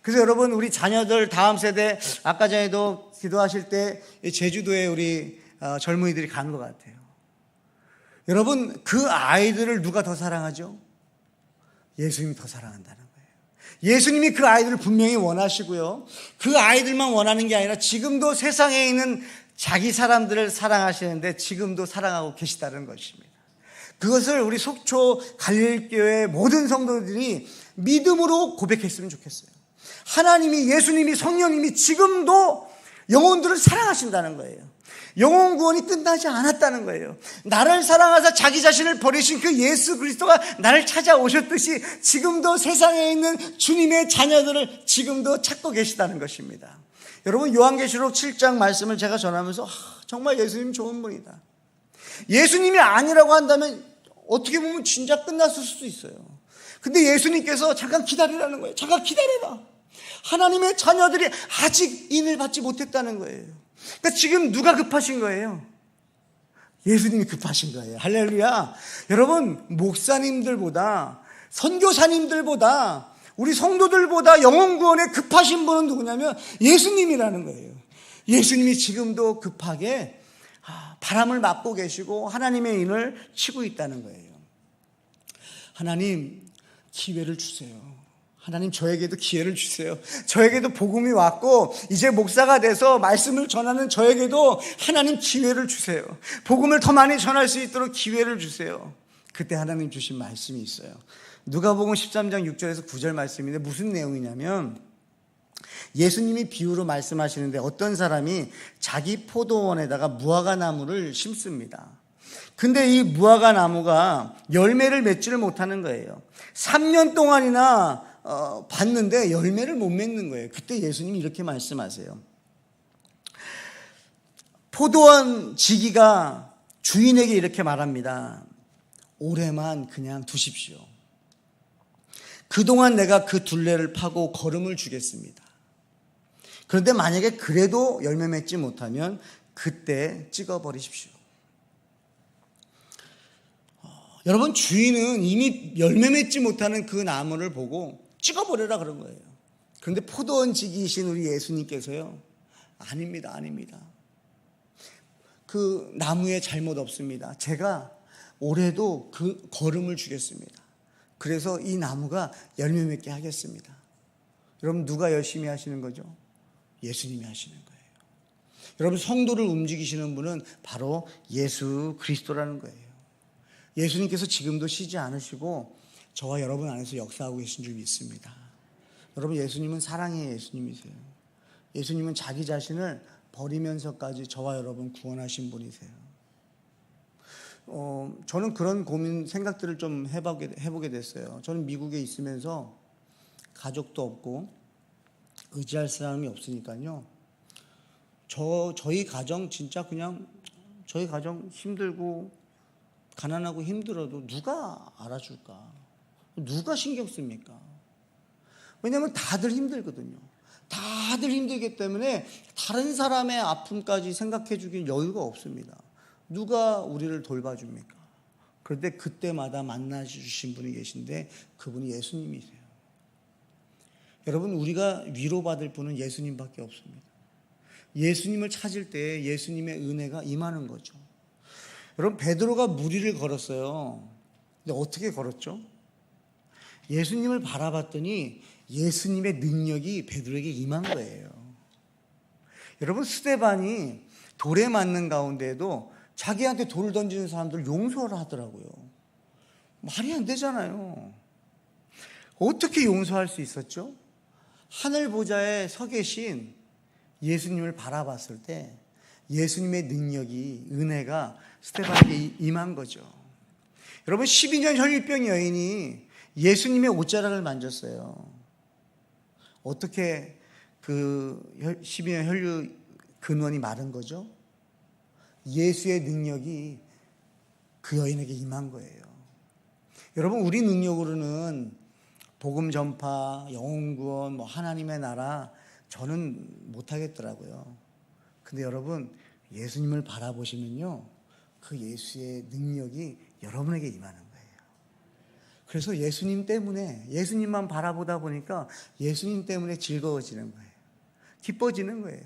그래서 여러분, 우리 자녀들 다음 세대, 아까 전에도 기도하실 때 제주도에 우리 젊은이들이 간 것 같아요. 여러분, 그 아이들을 누가 더 사랑하죠? 예수님이 더 사랑한다는 거예요. 예수님이 그 아이들을 분명히 원하시고요, 그 아이들만 원하는 게 아니라 지금도 세상에 있는 자기 사람들을 사랑하시는데 지금도 사랑하고 계시다는 것입니다. 그것을 우리 속초 갈릴교회 모든 성도들이 믿음으로 고백했으면 좋겠어요. 하나님이, 예수님이, 성령님이 지금도 영혼들을 사랑하신다는 거예요. 영혼 구원이 끝나지 않았다는 거예요. 나를 사랑하사 자기 자신을 버리신 그 예수 그리스도가 나를 찾아오셨듯이 지금도 세상에 있는 주님의 자녀들을 지금도 찾고 계시다는 것입니다. 여러분, 요한계시록 7장 말씀을 제가 전하면서 정말 예수님 좋은 분이다. 예수님이 아니라고 한다면 어떻게 보면 진짜 끝났을 수도 있어요. 근데 예수님께서 잠깐 기다리라는 거예요. 잠깐 기다려라. 하나님의 자녀들이 아직 인을 받지 못했다는 거예요. 그러니까 지금 누가 급하신 거예요? 예수님이 급하신 거예요. 할렐루야. 여러분, 목사님들보다, 선교사님들보다, 우리 성도들보다 영혼 구원에 급하신 분은 누구냐면 예수님이라는 거예요. 예수님이 지금도 급하게 바람을 맞고 계시고 하나님의 인을 치고 있다는 거예요. 하나님, 기회를 주세요. 하나님, 저에게도 기회를 주세요. 저에게도 복음이 왔고 이제 목사가 돼서 말씀을 전하는 저에게도 하나님 기회를 주세요. 복음을 더 많이 전할 수 있도록 기회를 주세요. 그때 하나님 주신 말씀이 있어요. 누가복음 13장 6절에서 9절 말씀인데 무슨 내용이냐면, 예수님이 비유로 말씀하시는데 어떤 사람이 자기 포도원에다가 무화과 나무를 심습니다. 근데 이 무화과 나무가 열매를 맺지를 못하는 거예요. 3년 동안이나 봤는데 열매를 못 맺는 거예요. 그때 예수님이 이렇게 말씀하세요. 포도원 지기가 주인에게 이렇게 말합니다. 올해만 그냥 두십시오. 그동안 내가 그 둘레를 파고 거름을 주겠습니다. 그런데 만약에 그래도 열매 맺지 못하면 그때 찍어버리십시오. 여러분, 주인은 이미 열매 맺지 못하는 그 나무를 보고 찍어버려라 그런 거예요. 그런데 포도원 지기이신 우리 예수님께서요, 아닙니다. 그 나무에 잘못 없습니다. 제가 올해도 그 거름을 주겠습니다. 그래서 이 나무가 열매 맺게 하겠습니다. 여러분, 누가 열심히 하시는 거죠? 예수님이 하시는 거예요. 여러분, 성도를 움직이시는 분은 바로 예수 그리스도라는 거예요. 예수님께서 지금도 쉬지 않으시고 저와 여러분 안에서 역사하고 계신 줄 믿습니다. 여러분, 예수님은 사랑의 예수님이세요. 예수님은 자기 자신을 버리면서까지 저와 여러분 구원하신 분이세요. 저는 그런 고민, 생각들을 좀 해보게 됐어요. 저는 미국에 있으면서 가족도 없고 의지할 사람이 없으니까요. 저희 가정 진짜 그냥 저희 가정 힘들고 가난하고 힘들어도 누가 알아줄까? 누가 신경 씁니까? 왜냐하면 다들 힘들거든요. 다들 힘들기 때문에 다른 사람의 아픔까지 생각해 주길 여유가 없습니다. 누가 우리를 돌봐줍니까? 그런데 그때마다 만나주신 분이 계신데 그분이 예수님이세요. 여러분, 우리가 위로받을 분은 예수님밖에 없습니다. 예수님을 찾을 때 예수님의 은혜가 임하는 거죠. 여러분, 베드로가 물 위를 걸었어요. 근데 어떻게 걸었죠? 예수님을 바라봤더니 예수님의 능력이 베드로에게 임한 거예요. 여러분, 스데반이 돌에 맞는 가운데에도 자기한테 돌을 던지는 사람들 용서를 하더라고요. 말이 안 되잖아요. 어떻게 용서할 수 있었죠? 하늘 보좌에 서 계신 예수님을 바라봤을 때 예수님의 능력이, 은혜가 스데반에게 임한 거죠. 여러분, 12년 혈유병 여인이 예수님의 옷자락을 만졌어요. 어떻게 그 12년 혈유 근원이 마른 거죠? 예수의 능력이 그 여인에게 임한 거예요. 여러분, 우리 능력으로는 복음 전파, 영혼 구원, 하나님의 나라 저는 못하겠더라고요. 근데 여러분, 예수님을 바라보시면요, 그 예수의 능력이 여러분에게 임하는 거예요. 그래서 예수님 때문에, 예수님만 바라보다 보니까 예수님 때문에 즐거워지는 거예요. 기뻐지는 거예요.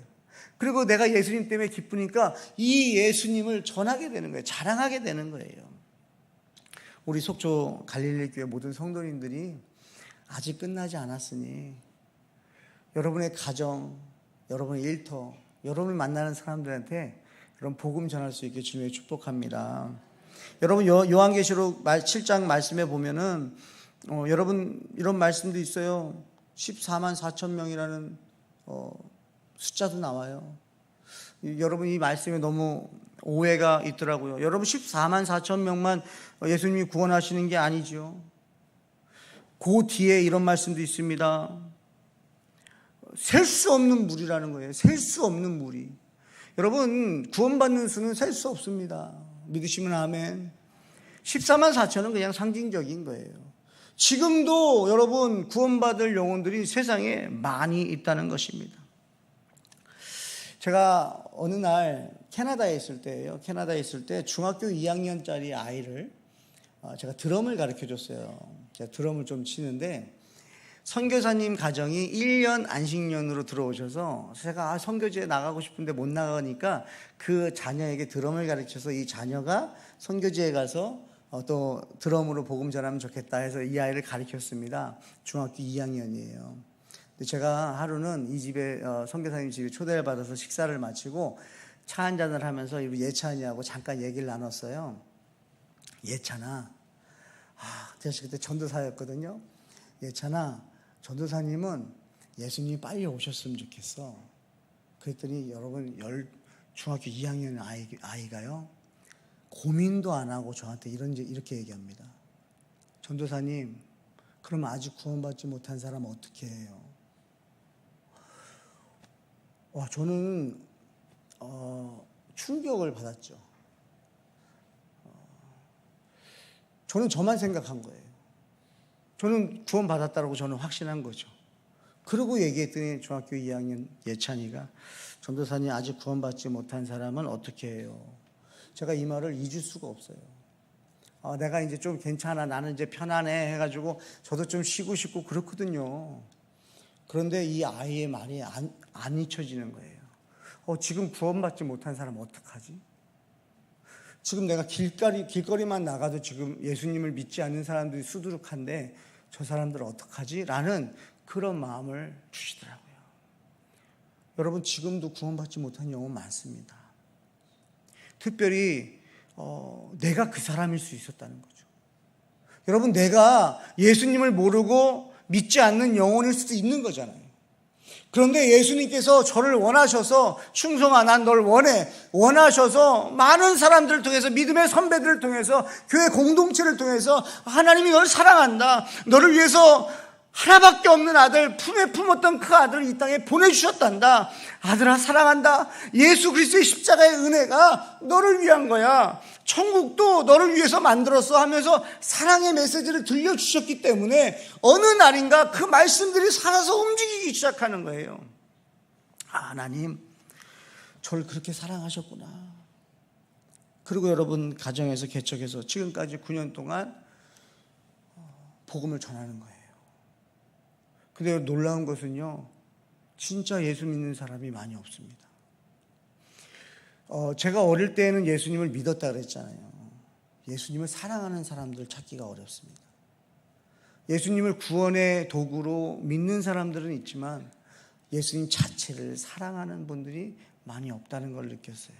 그리고 내가 예수님 때문에 기쁘니까 이 예수님을 전하게 되는 거예요. 자랑하게 되는 거예요. 우리 속초 갈릴리 교회 모든 성도님들이 아직 끝나지 않았으니 여러분의 가정, 여러분의 일터, 여러분을 만나는 사람들한테 여러분 복음 전할 수 있게 주님의 축복합니다. 여러분, 요한계시록 7장 말씀에 보면은 여러분 이런 말씀도 있어요. 14만 4천 명이라는 숫자도 나와요. 여러분, 이 말씀에 너무 오해가 있더라고요. 여러분, 14만 4천 명만 예수님이 구원하시는 게 아니죠. 그 뒤에 이런 말씀도 있습니다. 셀 수 없는 물이라는 거예요. 셀 수 없는 물이. 여러분, 구원받는 수는 셀 수 없습니다. 믿으시면 아멘. 14만 4천은 그냥 상징적인 거예요. 지금도 여러분 구원받을 영혼들이 세상에 많이 있다는 것입니다. 제가 어느 날 캐나다에 있을 때예요. 캐나다에 있을 때 중학교 2학년짜리 아이를 제가 드럼을 가르쳐 줬어요. 제가 드럼을 좀 치는데 선교사님 가정이 1년 안식년으로 들어오셔서 제가 선교지에 나가고 싶은데 못 나가니까 그 자녀에게 드럼을 가르쳐서 이 자녀가 선교지에 가서 또 드럼으로 복음 전하면 좋겠다 해서 이 아이를 가르쳤습니다. 중학교 2학년이에요. 제가 하루는 이 집에 선교사님 집에 초대를 받아서 식사를 마치고 차 한잔을 하면서 예찬이하고 잠깐 얘기를 나눴어요. 예찬아, 제가 그때 전도사였거든요. 예찬아, 전도사님은 예수님이 빨리 오셨으면 좋겠어. 그랬더니 여러분, 중학교 2학년 아이가요, 고민도 안 하고 저한테 이렇게 얘기합니다. 전도사님, 그럼 아직 구원받지 못한 사람 어떻게 해요? 저는 충격을 받았죠. 저는 저만 생각한 거예요. 저는 구원받았다고 저는 확신한 거죠. 그러고 얘기했더니 중학교 2학년 예찬이가, 전도사님, 아직 구원받지 못한 사람은 어떻게 해요? 제가 이 말을 잊을 수가 없어요. 내가 이제 좀 괜찮아, 나는 이제 편안해 해가지고 저도 좀 쉬고 싶고 그렇거든요. 그런데 이 아이의 말이 안 잊혀지는 거예요. 지금 구원받지 못한 사람 어떡하지? 지금 내가 길거리만 나가도 지금 예수님을 믿지 않는 사람들이 수두룩한데 저 사람들 어떡하지? 라는 그런 마음을 주시더라고요. 여러분, 지금도 구원받지 못한 영혼 많습니다. 특별히 내가 그 사람일 수 있었다는 거죠. 여러분, 내가 예수님을 모르고 믿지 않는 영혼일 수도 있는 거잖아요. 그런데 예수님께서 저를 원하셔서, 충성아 난 널 원하셔서 많은 사람들을 통해서, 믿음의 선배들을 통해서, 교회 공동체를 통해서 하나님이 너를 사랑한다, 너를 위해서 하나밖에 없는 아들, 품에 품었던 그 아들을 이 땅에 보내주셨단다, 아들아 사랑한다, 예수 그리스도의 십자가의 은혜가 너를 위한 거야, 천국도 너를 위해서 만들었어 하면서 사랑의 메시지를 들려주셨기 때문에 어느 날인가 그 말씀들이 살아서 움직이기 시작하는 거예요. 하나님, 저를 그렇게 사랑하셨구나. 그리고 여러분 가정에서 개척해서 지금까지 9년 동안 복음을 전하는 거예요. 근데 놀라운 것은요, 진짜 예수 믿는 사람이 많이 없습니다. 제가 어릴 때는 예수님을 믿었다 그랬잖아요. 예수님을 사랑하는 사람들 찾기가 어렵습니다. 예수님을 구원의 도구로 믿는 사람들은 있지만 예수님 자체를 사랑하는 분들이 많이 없다는 걸 느꼈어요.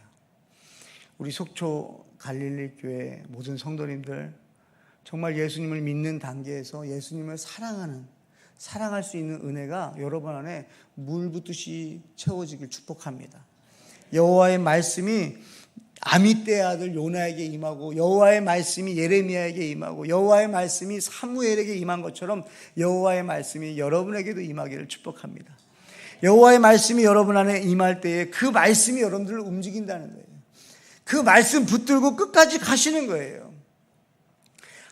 우리 속초 갈릴리 교회 모든 성도님들, 정말 예수님을 믿는 단계에서 예수님을 사랑할 수 있는 은혜가 여러분 안에 물 붓듯이 채워지길 축복합니다. 여호와의 말씀이 아미떼의 아들 요나에게 임하고, 여호와의 말씀이 예레미야에게 임하고, 여호와의 말씀이 사무엘에게 임한 것처럼 여호와의 말씀이 여러분에게도 임하기를 축복합니다. 여호와의 말씀이 여러분 안에 임할 때에 그 말씀이 여러분들을 움직인다는 거예요. 그 말씀 붙들고 끝까지 가시는 거예요.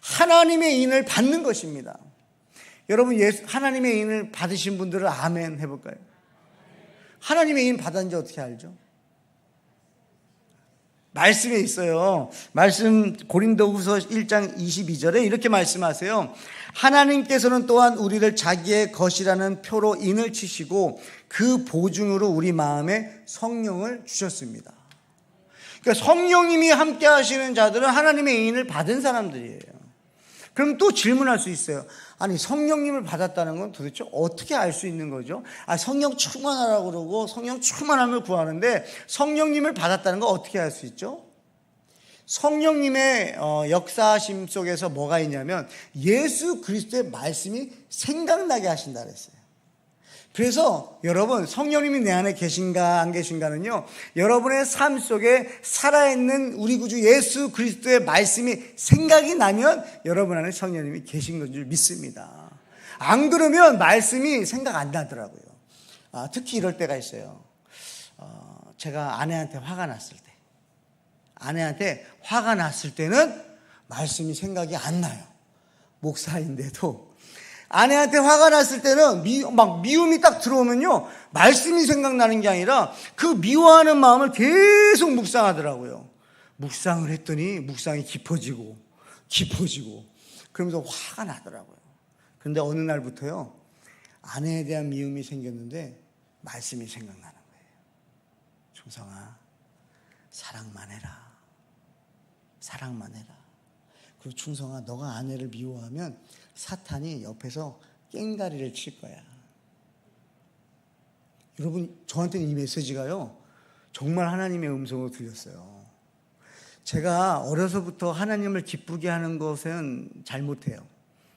하나님의 인을 받는 것입니다. 여러분, 하나님의 인을 받으신 분들은 아멘 해볼까요? 하나님의 인 받았는지 어떻게 알죠? 말씀에 있어요. 말씀 고린도후서 1장 22절에 이렇게 말씀하세요. 하나님께서는 또한 우리를 자기의 것이라는 표로 인을 치시고 그 보증으로 우리 마음에 성령을 주셨습니다. 그러니까 성령님이 함께 하시는 자들은 하나님의 인을 받은 사람들이에요. 그럼 또 질문할 수 있어요. 아니, 성령님을 받았다는 건 도대체 어떻게 알 수 있는 거죠? 성령 충만하라고 그러고 성령 충만함을 구하는데 성령님을 받았다는 건 어떻게 알 수 있죠? 성령님의 역사하심 속에서 뭐가 있냐면 예수 그리스도의 말씀이 생각나게 하신다 그랬어요. 그래서 여러분, 성령님이 내 안에 계신가 안 계신가는요, 여러분의 삶 속에 살아있는 우리 구주 예수 그리스도의 말씀이 생각이 나면 여러분 안에 성령님이 계신 건 줄 믿습니다. 안 그러면 말씀이 생각 안 나더라고요. 특히 이럴 때가 있어요. 제가 아내한테 화가 났을 때는 말씀이 생각이 안 나요. 목사인데도 아내한테 화가 났을 때는 미움이 딱 들어오면요, 말씀이 생각나는 게 아니라 그 미워하는 마음을 계속 묵상하더라고요. 묵상을 했더니 묵상이 깊어지고 그러면서 화가 나더라고요. 그런데 어느 날부터요, 아내에 대한 미움이 생겼는데 말씀이 생각나는 거예요. 충성아, 사랑만 해라. 그리고 충성아, 너가 아내를 미워하면 사탄이 옆에서 깽가리를 칠 거야. 여러분, 저한테는 이 메시지가요, 정말 하나님의 음성으로 들렸어요. 제가 어려서부터 하나님을 기쁘게 하는 것은 잘 못해요.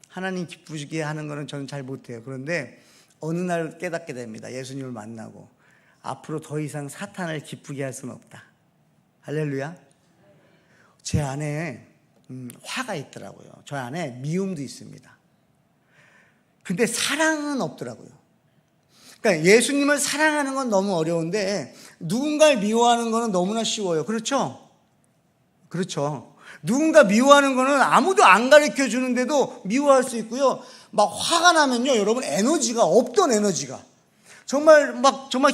하나님 기쁘게 하는 것은 저는 잘 못해요. 그런데 어느 날 깨닫게 됩니다. 예수님을 만나고 앞으로 더 이상 사탄을 기쁘게 할 수는 없다. 할렐루야. 제 안에 화가 있더라고요. 저 안에 미움도 있습니다. 근데 사랑은 없더라고요. 그러니까 예수님을 사랑하는 건 너무 어려운데 누군가를 미워하는 거는 너무나 쉬워요. 그렇죠? 누군가 미워하는 거는 아무도 안 가르쳐 주는데도 미워할 수 있고요. 막 화가 나면요, 여러분, 없던 에너지가 정말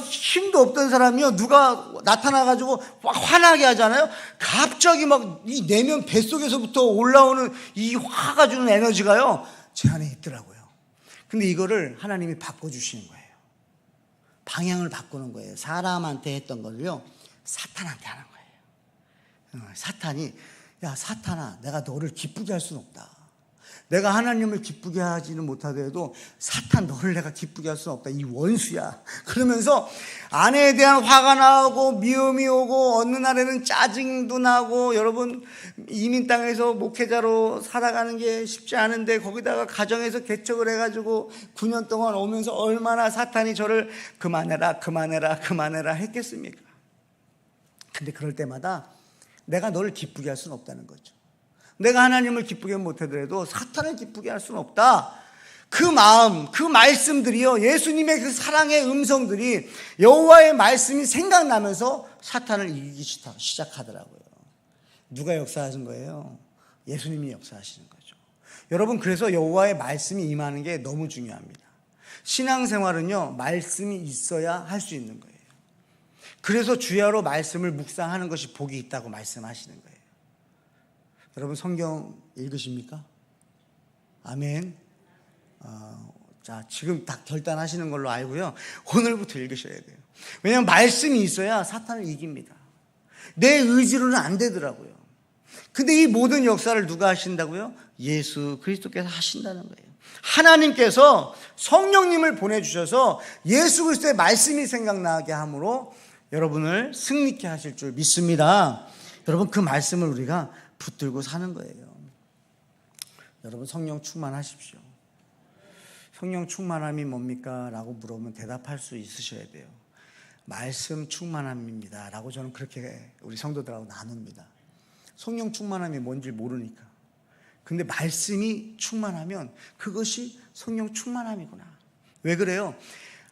힘도 없던 사람이요, 누가 나타나가지고 막 화나게 하잖아요. 갑자기 막 이 내면 뱃속에서부터 올라오는 이 화가 주는 에너지가요, 제 안에 있더라고요. 근데 이거를 하나님이 바꿔주시는 거예요. 방향을 바꾸는 거예요. 사람한테 했던 걸요, 사탄한테 하는 거예요. 사탄이, 야, 사탄아, 내가 너를 기쁘게 할 수는 없다. 내가 하나님을 기쁘게 하지는 못하더라도 사탄, 너를 내가 기쁘게 할 수는 없다. 이 원수야. 그러면서 아내에 대한 화가 나고 미움이 오고 어느 날에는 짜증도 나고, 여러분, 이민 땅에서 목회자로 살아가는 게 쉽지 않은데 거기다가 가정에서 개척을 해가지고 9년 동안 오면서 얼마나 사탄이 저를 그만해라 했겠습니까? 근데 그럴 때마다 내가 너를 기쁘게 할 수는 없다는 거죠. 내가 하나님을 기쁘게 못하더라도 사탄을 기쁘게 할 수는 없다. 그 마음, 그 말씀들이요, 예수님의 그 사랑의 음성들이, 여호와의 말씀이 생각나면서 사탄을 이기기 시작하더라고요. 누가 역사하신 거예요? 예수님이 역사하시는 거죠. 여러분, 그래서 여호와의 말씀이 임하는 게 너무 중요합니다. 신앙생활은요, 말씀이 있어야 할 수 있는 거예요. 그래서 주야로 말씀을 묵상하는 것이 복이 있다고 말씀하시는 거예요. 여러분, 성경 읽으십니까? 아멘. 자, 지금 다 결단하시는 걸로 알고요, 오늘부터 읽으셔야 돼요. 왜냐하면 말씀이 있어야 사탄을 이깁니다. 내 의지로는 안 되더라고요. 근데 이 모든 역사를 누가 하신다고요? 예수 그리스도께서 하신다는 거예요. 하나님께서 성령님을 보내주셔서 예수 그리스도의 말씀이 생각나게 함으로 여러분을 승리케 하실 줄 믿습니다. 여러분, 그 말씀을 우리가 붙들고 사는 거예요. 여러분, 성령 충만하십시오. 성령 충만함이 뭡니까? 라고 물어보면 대답할 수 있으셔야 돼요. 말씀 충만함입니다 라고 저는 그렇게 우리 성도들하고 나눕니다. 성령 충만함이 뭔지 모르니까. 근데 말씀이 충만하면 그것이 성령 충만함이구나. 왜 그래요?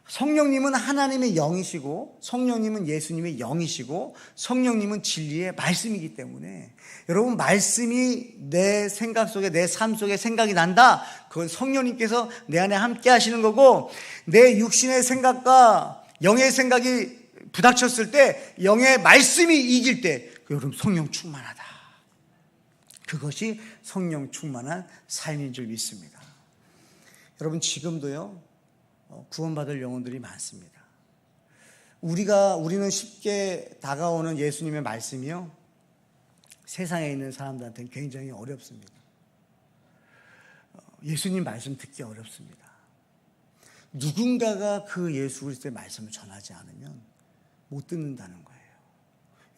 성령님은 하나님의 영이시고, 성령님은 예수님의 영이시고, 성령님은 진리의 말씀이기 때문에 여러분, 말씀이 내 생각 속에, 내 삶 속에 생각이 난다, 그건 성령님께서 내 안에 함께 하시는 거고, 내 육신의 생각과 영의 생각이 부닥쳤을 때, 영의 말씀이 이길 때, 여러분, 성령 충만하다. 그것이 성령 충만한 삶인 줄 믿습니다. 여러분, 지금도요, 구원받을 영혼들이 많습니다. 우리는 쉽게 다가오는 예수님의 말씀이요, 세상에 있는 사람들한테는 굉장히 어렵습니다. 예수님 말씀 듣기 어렵습니다. 누군가가 그 예수 그리스도의 말씀을 전하지 않으면 못 듣는다는 거예요.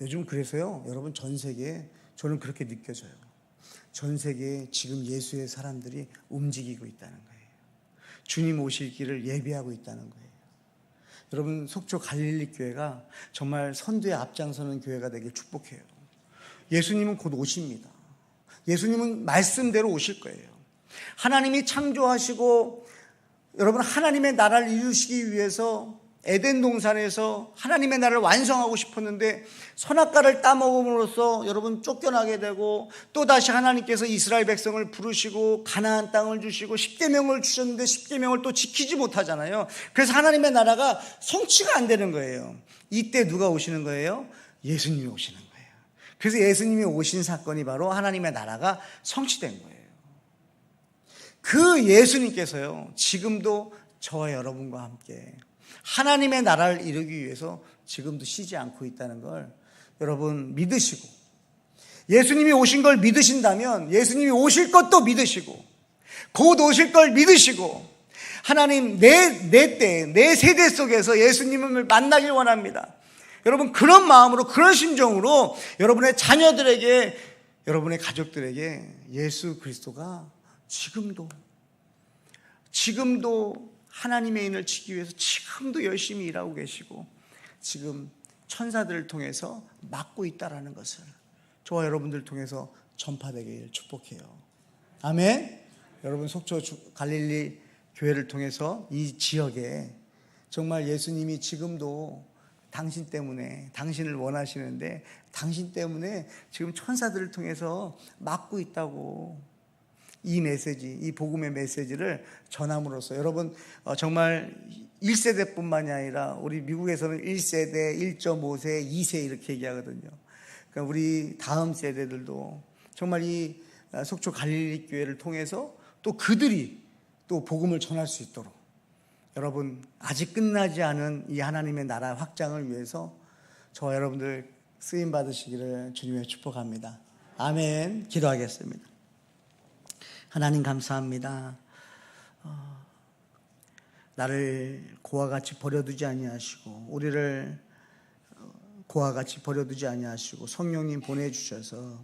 요즘 그래서요, 여러분, 전 세계에 저는 그렇게 느껴져요. 전 세계에 지금 예수의 사람들이 움직이고 있다는 거예요. 주님 오실 길을 예비하고 있다는 거예요. 여러분, 속초 갈릴리 교회가 정말 선두에 앞장서는 교회가 되길 축복해요. 예수님은 곧 오십니다. 예수님은 말씀대로 오실 거예요. 하나님이 창조하시고 여러분, 하나님의 나라를 이루시기 위해서 에덴 동산에서 하나님의 나라를 완성하고 싶었는데 선악과를 따먹음으로써 여러분 쫓겨나게 되고, 또다시 하나님께서 이스라엘 백성을 부르시고 가나안 땅을 주시고 십계명을 주셨는데 십계명을 또 지키지 못하잖아요. 그래서 하나님의 나라가 성취가 안 되는 거예요. 이때 누가 오시는 거예요? 예수님이 오시는 거예요. 그래서 예수님이 오신 사건이 바로 하나님의 나라가 성취된 거예요. 그 예수님께서요, 지금도 저와 여러분과 함께 하나님의 나라를 이루기 위해서 지금도 쉬지 않고 있다는 걸 여러분 믿으시고, 예수님이 오신 걸 믿으신다면 예수님이 오실 것도 믿으시고, 곧 오실 걸 믿으시고, 하나님 내 때, 내 세대 속에서 예수님을 만나길 원합니다. 여러분, 그런 마음으로, 그런 심정으로 여러분의 자녀들에게, 여러분의 가족들에게 예수 그리스도가 지금도 하나님의 인을 치기 위해서 지금도 열심히 일하고 계시고, 지금 천사들을 통해서 막고 있다라는 것을 저와 여러분들 통해서 전파되길 축복해요. 아멘. 여러분, 속초 갈릴리 교회를 통해서 이 지역에 정말 예수님이 지금도 당신 때문에, 당신을 원하시는데 당신 때문에 지금 천사들을 통해서 막고 있다고, 이 메시지, 이 복음의 메시지를 전함으로써 여러분, 정말 1세대뿐만이 아니라 우리 미국에서는 1세대, 1.5세, 2세 이렇게 얘기하거든요. 그러니까 우리 다음 세대들도 정말 이 속초 갈릴리 교회를 통해서 또 그들이 또 복음을 전할 수 있도록, 여러분, 아직 끝나지 않은 이 하나님의 나라 확장을 위해서 저와 여러분들 쓰임 받으시기를 주님의 축복합니다. 아멘. 기도하겠습니다. 하나님, 감사합니다. 나를 고와 같이 버려두지 아니하시고, 우리를 고와 같이 버려두지 아니하시고, 성령님 보내주셔서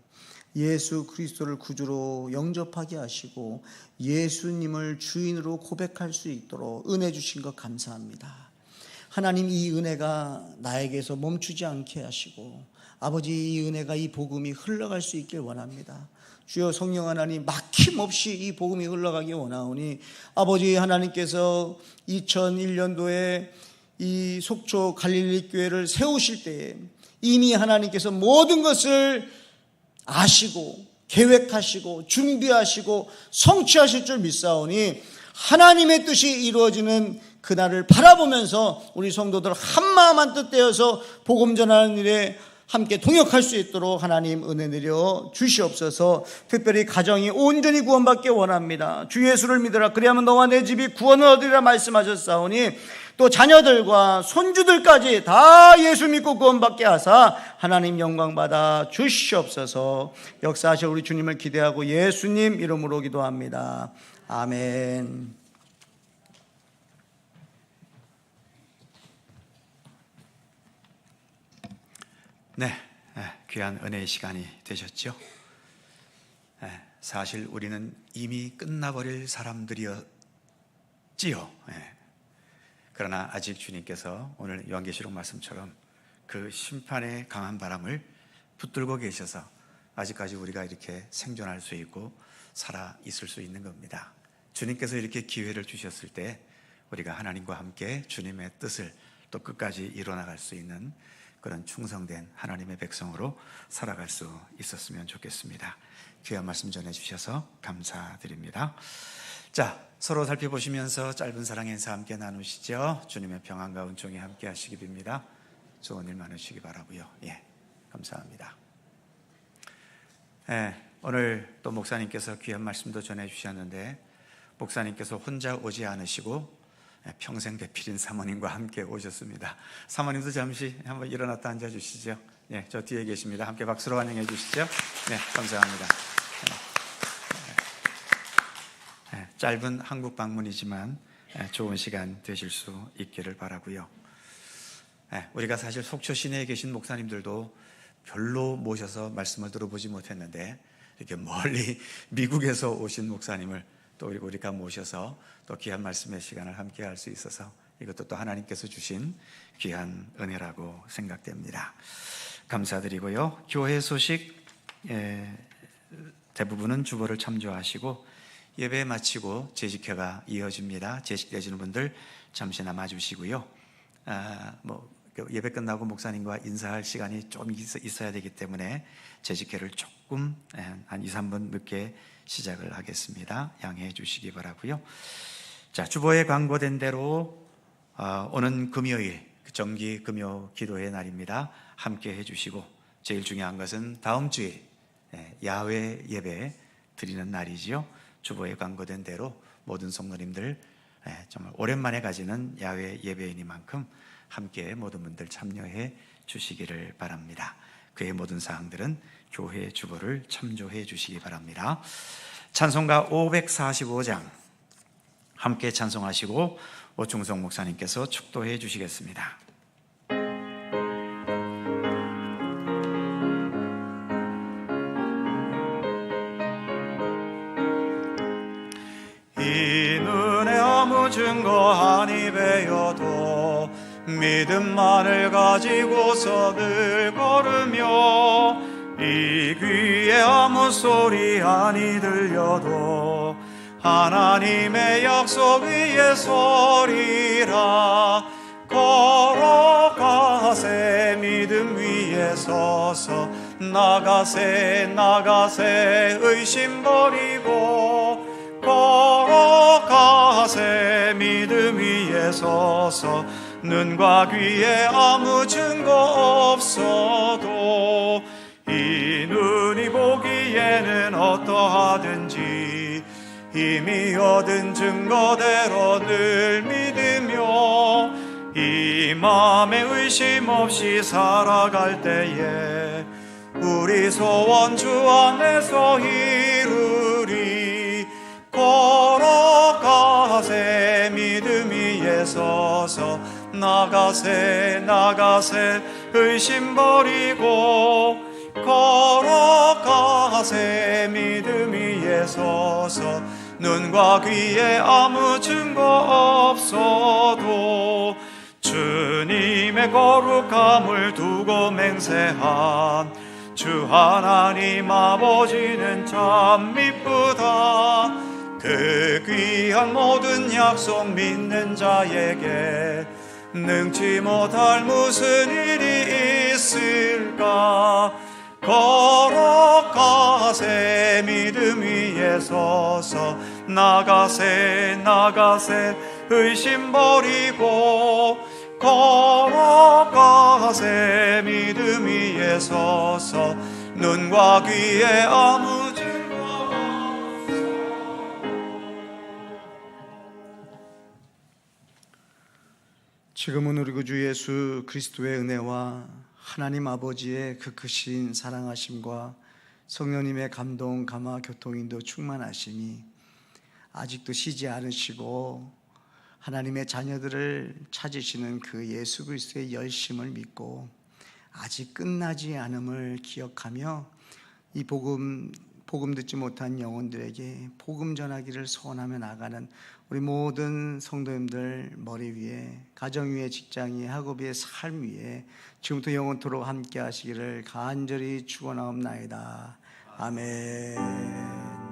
예수 그리스도를 구주로 영접하게 하시고 예수님을 주인으로 고백할 수 있도록 은혜 주신 것 감사합니다. 하나님, 이 은혜가 나에게서 멈추지 않게 하시고, 아버지, 이 은혜가, 이 복음이 흘러갈 수 있길 원합니다. 주여, 성령 하나님, 막힘없이 이 복음이 흘러가기 원하오니, 아버지 하나님께서 2001년도에 이 속초 갈릴리 교회를 세우실 때에 이미 하나님께서 모든 것을 아시고 계획하시고 준비하시고 성취하실 줄 믿사오니, 하나님의 뜻이 이루어지는 그날을 바라보면서 우리 성도들 한마음 한뜻 되어서 복음 전하는 일에 함께 동역할 수 있도록 하나님 은혜 내려 주시옵소서. 특별히 가정이 온전히 구원받기 원합니다. 주 예수를 믿으라, 그리하면 너와 내 집이 구원을 얻으리라 말씀하셨사오니, 또 자녀들과 손주들까지 다 예수 믿고 구원받게 하사 하나님 영광 받아 주시옵소서. 역사하실 우리 주님을 기대하고 예수님 이름으로 기도합니다. 아멘. 네, 귀한 은혜의 시간이 되셨죠? 사실 우리는 이미 끝나버릴 사람들이었지요. 그러나 아직 주님께서 오늘 요한계시록 말씀처럼 그 심판의 강한 바람을 붙들고 계셔서 아직까지 우리가 이렇게 생존할 수 있고 살아 있을 수 있는 겁니다. 주님께서 이렇게 기회를 주셨을 때 우리가 하나님과 함께 주님의 뜻을 또 끝까지 이뤄나갈 수 있는 그런 충성된 하나님의 백성으로 살아갈 수 있었으면 좋겠습니다. 귀한 말씀 전해주셔서 감사드립니다. 자, 서로 살펴보시면서 짧은 사랑 인사 함께 나누시죠. 주님의 평안과 은총이 함께 하시기 빕니다. 좋은 일 많으시기 바라고요. 감사합니다. 오늘 또 목사님께서 귀한 말씀도 전해주셨는데, 목사님께서 혼자 오지 않으시고 평생 배필인 사모님과 함께 오셨습니다. 사모님도 잠시 한번 일어났다 앉아주시죠. 저 뒤에 계십니다. 함께 박수로 환영해 주시죠. 감사합니다. 짧은 한국 방문이지만 좋은 시간 되실 수 있기를 바라고요. 우리가 사실 속초 시내에 계신 목사님들도 별로 모셔서 말씀을 들어보지 못했는데, 이렇게 멀리 미국에서 오신 목사님을 또 우리가 모셔서 또 귀한 말씀의 시간을 함께 할 수 있어서 이것도 또 하나님께서 주신 귀한 은혜라고 생각됩니다. 감사드리고요. 교회 소식 대부분은 주보를 참조하시고 예배 마치고 재직회가 이어집니다. 재직되시는 분들 잠시 남아주시고요. 예배 끝나고 목사님과 인사할 시간이 좀 있어야 되기 때문에 재직회를 조금 한 2, 3분 늦게 시작을 하겠습니다. 양해해 주시기 바라고요. 자, 주보에 광고된 대로 오는 금요일 정기 금요 기도의 날입니다. 함께 해주시고, 제일 중요한 것은 다음 주에 야외 예배 드리는 날이지요. 주보에 광고된 대로 모든 성도님들 정말 오랜만에 가지는 야외 예배이니만큼 함께 모든 분들 참여해 주시기를 바랍니다. 그의 모든 사항들은 교회 주보를 참조해 주시기 바랍니다. 찬송가 545장 함께 찬송하시고 오충성 목사님께서 축도해 주시겠습니다. 이 눈에 아무 증거 아니 배여도 믿음만을 가지고서 늘 걸으며, 이 귀에 아무 소리 아니 들려도 하나님의 약속 위에 서리라. 걸어가세 믿음 위에 서서, 나가세 나가세 의심 버리고, 걸어가세 믿음 위에 서서, 눈과 귀에 아무 증거 없어도 이 눈이 보기에는 어떠하든지 이미 얻은 증거대로 늘 믿으며, 이 마음에 의심 없이 살아갈 때에 우리 소원 주 안에서 이루리. 걸어가세 믿음 위에 서서, 나가세 나가세 의심 버리고, 걸어가세 믿음 위에 서서, 눈과 귀에 아무 증거 없어도 주님의 거룩함을 두고 맹세한 주 하나님 아버지는 참 미쁘다. 그 귀한 모든 약속 믿는 자에게 능치 못할 무슨 일이 있을까. 걸어가세 믿음 위에 서서, 나가세 나가세 의심 버리고, 걸어가세 믿음 위에 서서, 눈과 귀에 아무 증거 없어. 지금은 우리 구주 예수 그리스도의 은혜와 하나님 아버지의 그 크신 사랑하심과 성령님의 감동, 감화, 교통인도 충만하심이 아직도 쉬지 않으시고 하나님의 자녀들을 찾으시는 그 예수 그리스도의 열심을 믿고 아직 끝나지 않음을 기억하며 이 복음 듣지 못한 영혼들에게 복음 전하기를 소원하며 나가는 우리 모든 성도님들 머리 위에, 가정 위에, 직장 위에, 학업 위에, 삶 위에 지금부터 영원토록 함께 하시기를 간절히 축원하옵나이다. 아멘.